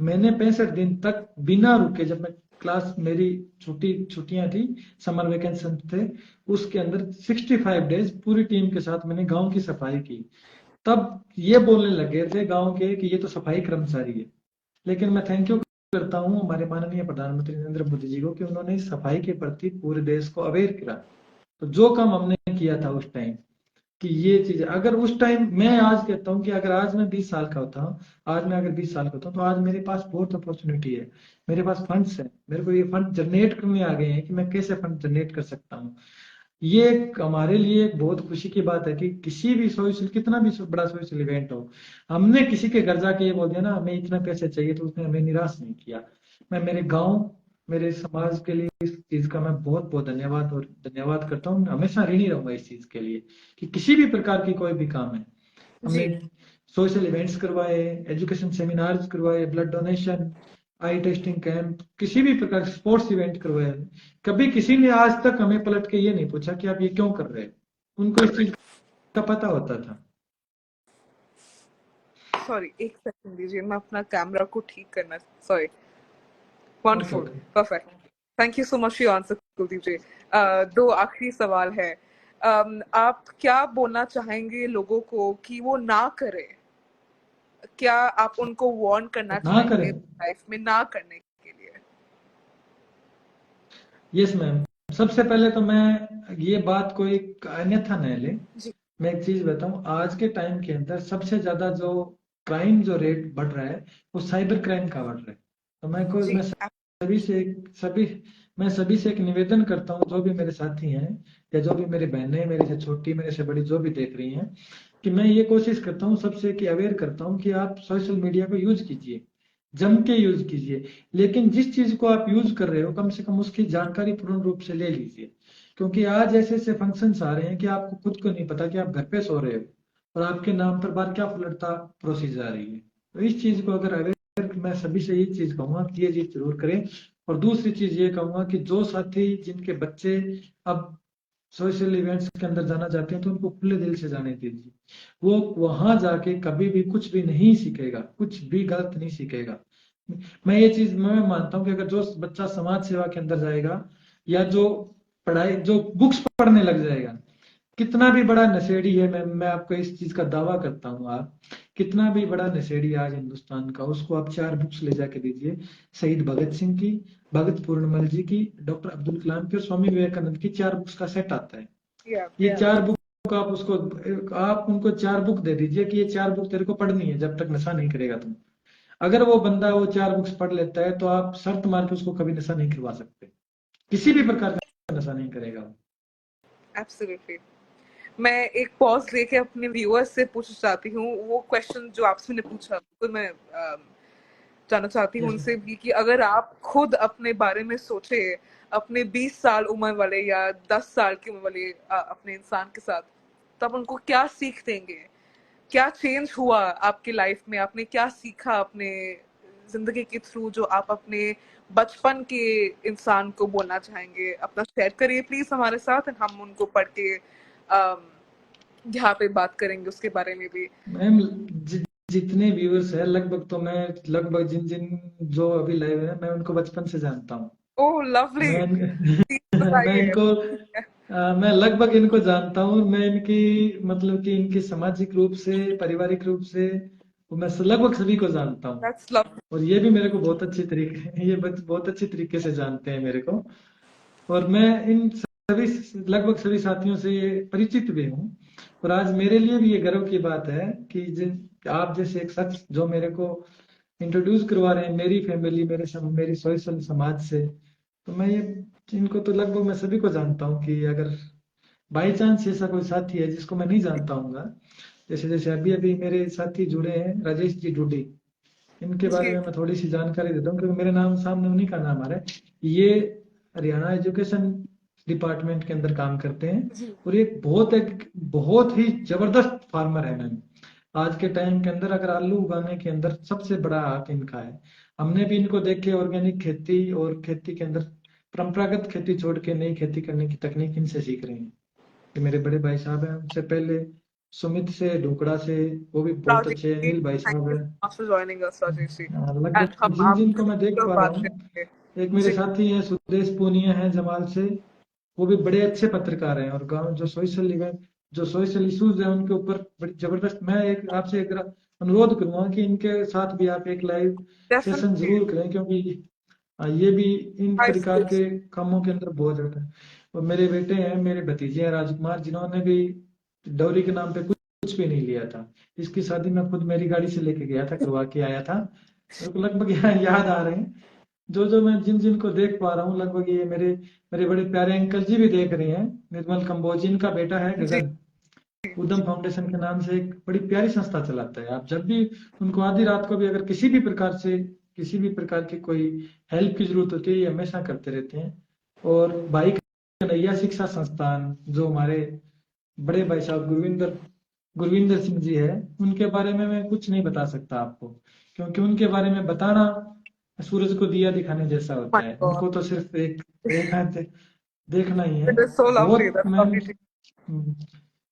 मैंने 65 दिन तक बिना रुके, जब मैं क्लास मेरी छुट्टियां थी, समर वेकेशन थे, उसके अंदर 65 डेज पूरी टीम के साथ मैंने गांव की सफाई की। तब ये बोलने लगे थे गांव के कि ये तो सफाई कर्मचारी है। लेकिन मैं थैंक यू करता हूँ हमारे माननीय प्रधानमंत्री नरेंद्र मोदी जी को, कि उन्होंने सफाई के प्रति पूरे देश को अवेयर करा। तो जो काम हमने किया था उस टाइम, कि ये चीज अगर उस टाइम, मैं आज कहता हूँ कि अगर आज मैं 20 साल का होता हूँ, आज मैं अगर 20 साल का होता हूँ, तो आज मेरे पास बहुत अपॉर्चुनिटी है, मेरे पास फंड्स है, मेरे को ये फंड जनरेट करने आ गए हैं कि मैं कैसे फंड जनरेट कर सकता हूँ। ये हमारे लिए एक बहुत खुशी की बात है कि किसी भी सोशल, कितना भी बड़ा सोशल इवेंट हो, हमने किसी के घर जाके ये बोल दिया ना हमें इतना पैसे चाहिए, तो उसने हमें निराश नहीं किया। मैं मेरे गांव, मेरे समाज के लिए इस चीज का मैं बहुत बहुत धन्यवाद करता हूँ। मैं हमेशा ऋणी रहूंगा इस चीज के लिए, कि किसी भी प्रकार की कोई भी काम है, हमने जी। सोशल इवेंट्स करवाए, एजुकेशन सेमिनार्स करवाए, ब्लड डोनेशन, आई टेस्टिंग कैंप, किसी भी प्रकार स्पोर्ट्स इवेंट करवाए। कभी किसी ने आज तक हमें पलट के ये नहीं पूछा कि आप ये क्यों कर रहे हैं, उनको इस चीज का पता होता था। सॉरी, एक सेकंड दीजिए, मैं अपना कैमरा को ठीक करना, sorry. Okay wonderful, okay. Perfect. Thank you so much for your answer Kuldeep ji. दो आखिरी सवाल है। आप क्या बोलना चाहेंगे लोगों को कि वो ना करें? क्या आप उनको वार्न करना ना चाहेंगे करें। लाइफ में ना करने के लिए? यस मैम, सबसे पहले तो मैं ये बात को एक अन्यथा न ले, जी। मैं एक चीज बताऊं, आज के टाइम के अंदर सबसे ज्यादा जो क्राइम जो रेट बढ़ रहा है, वो साइबर क्राइम का बढ़ रहा है। तो जी। मैं सभी से सभी मैं सभी से एक निवेदन करता हूँ, जो भी मेरे साथी हैं या जो भी मेरी बहनें, मेरे से छोटी, मेरे से बड़ी, जो भी देख रही हैं, कि मैं ये कोशिश करता हूँ सबसे कि अवेयर करता हूँ कि आप सोशल मीडिया को यूज कीजिए, जम के यूज कीजिए, लेकिन जिस चीज को आप यूज कर रहे हो कम से कम उसकी जानकारी पूर्ण रूप से ले लीजिए। क्योंकि आज ऐसे ऐसे फंक्शंस आ रहे हैं कि आपको खुद को नहीं पता कि आप घर पे सो रहे हो और आपके नाम पर बाहर क्या फ्लडता प्रोसी जा रही है। तो इस चीज को अगर अवेयर, मैं सभी से ये चीज कहूंगा कि ये चीज जरूर करें। और दूसरी चीज ये कहूंगा कि जो साथी जिनके बच्चे अब सोशल इवेंट्स के अंदर जाना चाहते हैं तो उनको खुले दिल से जाने दीजिए। वो वहां जाके कभी भी कुछ भी नहीं सीखेगा, कुछ भी गलत नहीं सीखेगा। मैं ये चीज मैं मानता हूँ कि अगर जो बच्चा समाज सेवा के अंदर जाएगा या जो पढ़ाई जो बुक्स पढ़ने लग जाएगा, कितना भी बड़ा नशेड़ी है, मैं आपको इस चीज का दावा करता हूँ, आप कितना भी बड़ा नशेड़ी आज हिंदुस्तान का, उसको आप 4 बुक्स ले जाके दीजिए, शहीद भगत सिंह की, भगत पूर्णमल जी की, डॉक्टर अब्दुल कलाम की और स्वामी विवेकानंद की 4 बुक्स का सेट आता है। या ये 4 बुक आप उसको, आप उनको 4 बुक दे दीजिए कि ये 4 बुक तेरे को पढ़नी है जब तक नशा नहीं करेगा तुम। अगर वो बंदा वो 4 बुक्स पढ़ लेता है तो आप शर्त मार के उसको कभी नशा नहीं करवा सकते, किसी भी प्रकार का नशा नहीं करेगा वो। एब्सोल्युटली। मैं एक पॉज लेके अपने व्यूअर्स से पूछना चाहती हूँ, वो क्वेश्चन जो आपसे मैंने पूछा तो मैं जानना चाहती हूँ यस उनसे भी कि अगर आप खुद अपने बारे में सोचे, अपने 20 साल उम्र वाले या 10 साल की उम्र वाले अपने इंसान के साथ, तब उनको क्या सीख देंगे? क्या चेंज हुआ आपकी लाइफ में? आपने क्या सीखा अपने जिंदगी के थ्रू जो आप अपने बचपन के इंसान को बोलना चाहेंगे? अपना शेयर करिए प्लीज हमारे साथ, and हम उनको पढ़ के यहाँ पे बात करेंगे उसके बारे में भी। मैम, जितने व्यूअर्स है लगभग, तो मैं लगभग जिन जिन जो अभी लाइव है मैं उनको बचपन से जानता हूँ। ओह लवली। मैं प्लीज मैं बताइए। इनको मैं लगभग इनको जानता हूँ। मैं इनकी मतलब कि इनकी सामाजिक रूप से, पारिवारिक रूप से, वो मैं लगभग सभी को जानता हूँ। That's love. और ये भी मेरे को बहुत अच्छी तरीके ये बहुत अच्छी तरीके से जानते हैं मेरे को। और मैं इन सभी, लगभग सभी साथियों से परिचित भी हूँ। और आज मेरे लिए भी ये गर्व की बात है कि जिन आप जैसे एक शख्स जो मेरे को इंट्रोड्यूस करवा रहे हैं मेरी फैमिली, मेरी सोशल समाज से, तो मैं ये इनको तो लगभग मैं सभी को जानता हूँ कि अगर बाई चांस ऐसा कोई साथी है जिसको मैं नहीं जानता हूँ, जैसे जैसे अभी अभी मेरे साथी जुड़े हैं राजेश जी डूडी, इनके बारे जी में मैं थोड़ी सी जानकारी देता हूँ क्योंकि मेरे नाम सामने उन्हीं का नाम आ रहा है। ये हरियाणा एजुकेशन डिपार्टमेंट के अंदर काम करते हैं जी। और एक बहुत ही जबरदस्त फार्मर है मैम। आज के टाइम के अंदर अगर आलू उगाने के अंदर सबसे बड़ा हाथ इनका है। हमने भी इनको देखे ऑर्गेनिक खेती और खेती के अंदर परंपरागत खेती छोड़ के नई खेती करने की तकनीक इनसे सीख रहे हैं। कि मेरे बड़े भाई साहब हैं, उनसे पहले सुमित से, ढोकड़ा से, वो भी बहुत राजेश अच्छे जी, अनिल भाई थैंक साहब यू हैं। So much for joining us Rajesh ji. And लगभग हम जिन जिन को आपसे मैं देख जरूर पा रहा बात हूँ, करेंगे। एक मेरे जी साथी हैं सुदेश पूनिया हैं जमाल से, वो भी बड़े अच्छे पत्रकार हैं और गांव जो सोशल इश्यूज है उनके ऊपर बड़ी जबरदस्त। मैं एक आपसे एक अनुरोध करूंगा कि इनके साथ भी आप एक लाइव सेशन डेफिनेटली। जरूर करें, क्योंकि ये भी इन हाय प्रकार सुदेश। के कामों के अंदर बहुत ज्यादा है। और मेरे बेटे हैं, मेरे भतीजे हैं राजकुमार, जिन्होंने भी डॉली के नाम पे कुछ भी नहीं लिया था। इसकी शादी में खुद मेरी गाड़ी से लेके गया था, करवा के आया था। मेरे को लगभग याद आ रहे हैं जो जो मैं जिन जिन को देख पा रहा हूँ। लगभग ये मेरे मेरे बड़े प्यारे अंकल जी भी देख रहे हैं। निर्मल कंबोज, इनका बेटा है जी गगन, उद्यम फाउंडेशन के नाम से एक बड़ी प्यारी संस्था चलाता है। आप जब भी उनको आधी रात को भी अगर किसी भी प्रकार की कोई हेल्प की जरूरत होती है, ये हमेशा करते रहते हैं। और भाई कन्हैया शिक्षा संस्थान, जो हमारे बड़े भाई साहब गुरविंदर सिंह जी है, उनके बारे में मैं कुछ नहीं बता सकता आपको, क्योंकि उनके बारे में बताना सूरज को दिया दिखाने जैसा माय होता है। गॉड। उनको तो सिर्फ एक देखना देखना ही है। इट इज सो लवली, बहुत दैट्स मैं लवली।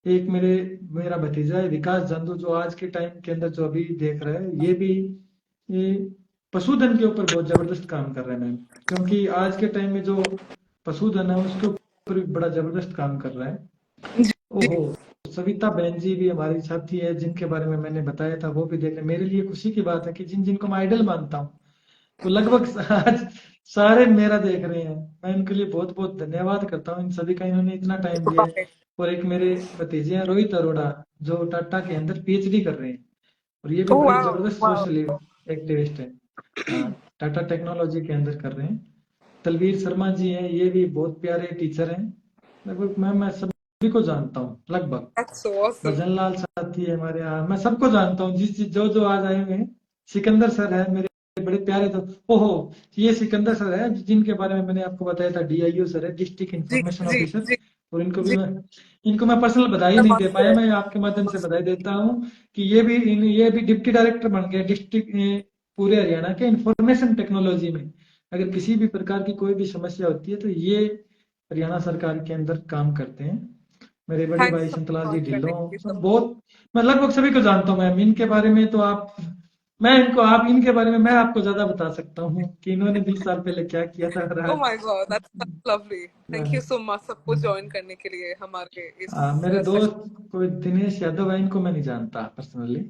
एक मेरा भतीजा है विकास जंदू, जो आज के टाइम के अंदर जो अभी देख रहा है, ये पशुधन के ऊपर बहुत जबरदस्त काम कर रहे हैं मैम। क्योंकि आज के टाइम में जो पशुधन है उसके ऊपर भी बड़ा जबरदस्त काम कर रहा है। जी ओहो, सविता बहन जी भी हमारी साथी है, जिनके बारे में मैंने बताया था, वो भी देख रहे। मेरे लिए खुशी की बात है कि जिन जिनको मैं आइडल मानता हूँ वो लगभग आज सारे मेरा देख रहे हैं। मैं इनके लिए बहुत बहुत धन्यवाद करता हूँ इन सभी का, इन्होंने इतना टाइम दिया है। और एक मेरे भतीजे हैं रोहित अरोड़ा, जो टाटा के अंदर पीएचडी कर रहे हैं और ये भी ओह बड़े वाओ जबरदस्त वाओ। सोशल एक्टिविस्ट हैं। टाटा टेक्नोलॉजी के अंदर कर रहे हैं। तलवीर शर्मा जी हैं, ये भी बहुत प्यारे टीचर हैं। लगभग मैं सभी को जानता हूँ लगभग। That's so awesome. भजन लाल साथी है हमारे यहाँ, मैं सबको जानता हूँ, जो जो आज आए हुए हैं। सिकंदर सर है मेरे बड़े प्यारे, तो ओहो, ये सिकंदर सर है जिनके बारे में मैंने आपको बताया था, डीआईओ सर है, डिस्ट्रिक्ट जी इंफॉर्मेशन जी ऑफिसर। जी और जी। इनको मैं पर्सनल बधाई नहीं दे नमस्ते। पाया, मैं आपके माध्यम से बधाई देता हूँ कि ये भी डिप्टी डायरेक्टर बन गए डिस्ट्रिक्ट, पूरे हरियाणा के इंफॉर्मेशन टेक्नोलॉजी में। अगर किसी भी प्रकार की कोई भी समस्या होती है तो ये हरियाणा सरकार के अंदर काम करते हैं। मेरे बड़े थैंक्स भाई सो शंतलाल जी मच करने ढिल्लों, के लिए सब सब। बहुत, मैं लगभग सभी को जानता हूँ मैम। इनके बारे में तो आप इनके बारे में मैं आपको ज्यादा बता सकता हूँ कि इन्होंने 20 साल पहले क्या किया था, और Oh आज। my God, that's lovely. Thank you so much सबको ज्वाइन करने के लिए हमारे इस मेरे सेशन। दोस्त कोई दिनेश यादव है, इनको मैं नहीं जानता पर्सनली।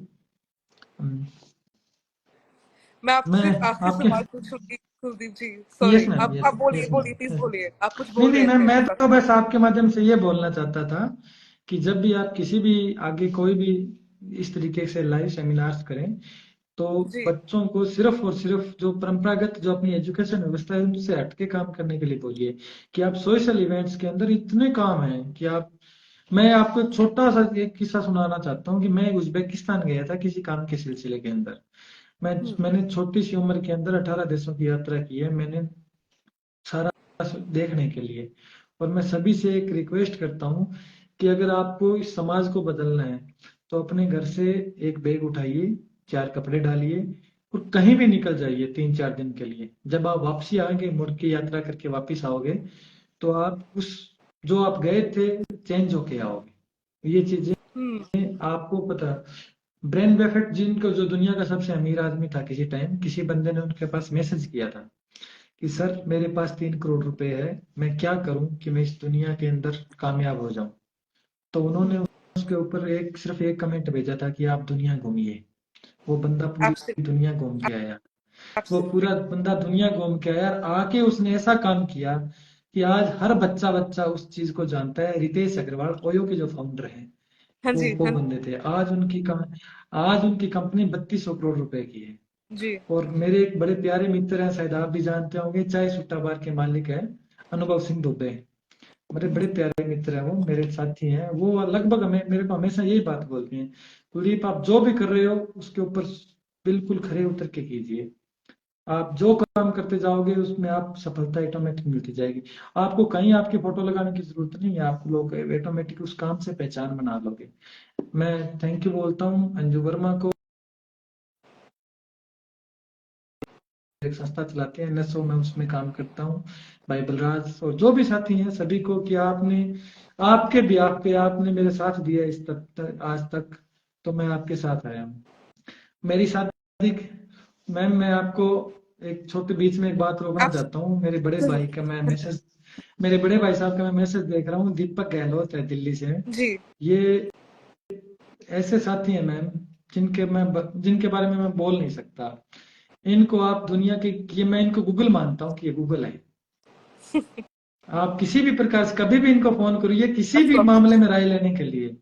मैं आपसे मैं सिर्फ आखिरी आपके, सवाल पूछूंगी कुलदीप जी। यस सॉरी, मैम, आप यस बोलिए यस बोलिए मैम, प्लीज यस। बोलिए, आप कुछ नहीं बोल नहीं रहे मैम, थे मैं बता। तो बस आपके माध्यम से ये बोलना चाहता था कि जब भी आप किसी भी आगे कोई भी इस तरीके से लाइव सेमिनार्स करें, तो जी। बच्चों को सिर्फ और सिर्फ जो परंपरागत जो अपनी एजुकेशन व्यवस्था है उनसे हटके काम करने के लिए बोलिए। कि आप सोशल इवेंट्स के अंदर इतने काम हैं कि आप, मैं आपको एक छोटा सा एक किस्सा सुनाना चाहता हूँ कि मैं उज्बेकिस्तान गया था किसी काम के सिलसिले के अंदर। हम्म। मैंने छोटी सी उम्र के अंदर 18 देशों की यात्रा की है मैंने, सारा देखने के लिए। और मैं सभी से एक रिक्वेस्ट करता हूँ कि अगर आपको इस समाज को बदलना है तो अपने घर से एक बैग उठाइए, 4 कपड़े डालिए, और कहीं भी निकल जाइए 3-4 दिन के लिए। जब आप वापसी आएंगे, मुड़ के यात्रा करके वापस आओगे, तो आप उस जो आप गए थे चेंज होके आओगे। ये चीजें हम्म। आपको पता। ब्रेन बफेट जिनको, जो दुनिया का सबसे अमीर आदमी था किसी टाइम, किसी बंदे ने उनके पास मैसेज किया था कि सर मेरे पास 3 करोड़ रुपए है, मैं क्या करूं कि मैं इस दुनिया के अंदर कामयाब हो जाऊं। तो उन्होंने उसके ऊपर सिर्फ एक कमेंट भेजा था कि आप दुनिया घूमिए। वो बंदा पूरी एब्सोल्युटली। दुनिया घूम के आया। वो एब्सोल्युटली। पूरा बंदा दुनिया घूम के आया, और आके उसने ऐसा काम किया कि आज हर बच्चा बच्चा उस चीज को जानता है। रितेश अग्रवाल, ओयो के जो फाउंडर हैं, हाँ जी वो हाँ बंदे थे। आज उनकी कंपनी 3200 करोड़ रुपए की है। जी। और मेरे एक बड़े प्यारे मित्र हैं, शायद आप भी जानते होंगे, चाय सुट्टा बार के मालिक है, अनुभव सिंह दुबे। मेरे बड़े प्यारे मित्र हैं, वो मेरे साथी हैं। वो लगभग हमें मेरे को हमेशा यही बात बोलती हैं, कुलदीप आप जो भी कर रहे हो उसके ऊपर बिल्कुल खरे उतर के कीजिए। आप जो काम करते जाओगे उसमें आप सफलता ऑटोमेटिक मिलती जाएगी। आपको कहीं आपकी फोटो लगाने की जरूरत नहीं है, आप लोग ऑटोमेटिक उस काम से पहचान बना लोगे। मैं थैंक यू बोलता हूँ अंजू वर्मा को, एक संस्था चलाते हैं एनएसओ, मैं उसमें काम करता हूँ, भाई बलराज और जो भी साथी हैं सभी को, कि आपने, आपके ब्याह पे आपने मेरे साथ दिया आज तक, तो मैं आपके साथ आया हूँ। मेरी शादी, मैम मैं आपको एक छोटे बीच में एक बात रोकना चाहता हूँ। मेरे बड़े भाई साहब का मैं मैसेज देख रहा हूँ, दीपक गहलोत है दिल्ली से। जी। ये ऐसे साथी हैं मैम जिनके बारे में मैं बोल नहीं सकता। इनको आप दुनिया के, ये मैं इनको गूगल मानता हूँ कि ये गूगल है। आप किसी भी प्रकार से कभी भी इनको फोन करिए किसी That's भी lovely. मामले में राय लेने के लिए।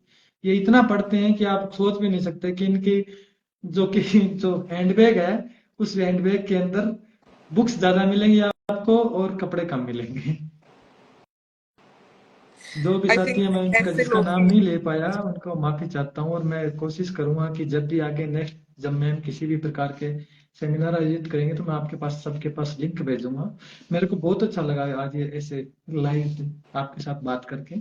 ये इतना पढ़ते हैं कि आप सोच भी नहीं सकते कि इनकी जो हैंडबैग है, उस हैंडबैग के अंदर बुक्स ज्यादा मिलेंगी आपको और कपड़े कम मिलेंगे। जो भी आई साथी है, थिंक मैं उनका ऐसे जिसका लोग नाम ही। नहीं ले पाया उनको माफी चाहता हूँ। और मैं कोशिश करूंगा कि जब भी आगे नेक्स्ट, जब मैं किसी भी प्रकार के सेमिनार आयोजित करेंगे तो मैं आपके पास, सबके पास लिंक भेजूंगा। मेरे को बहुत अच्छा लगा आज ये ऐसे लाइव आपके साथ बात करके।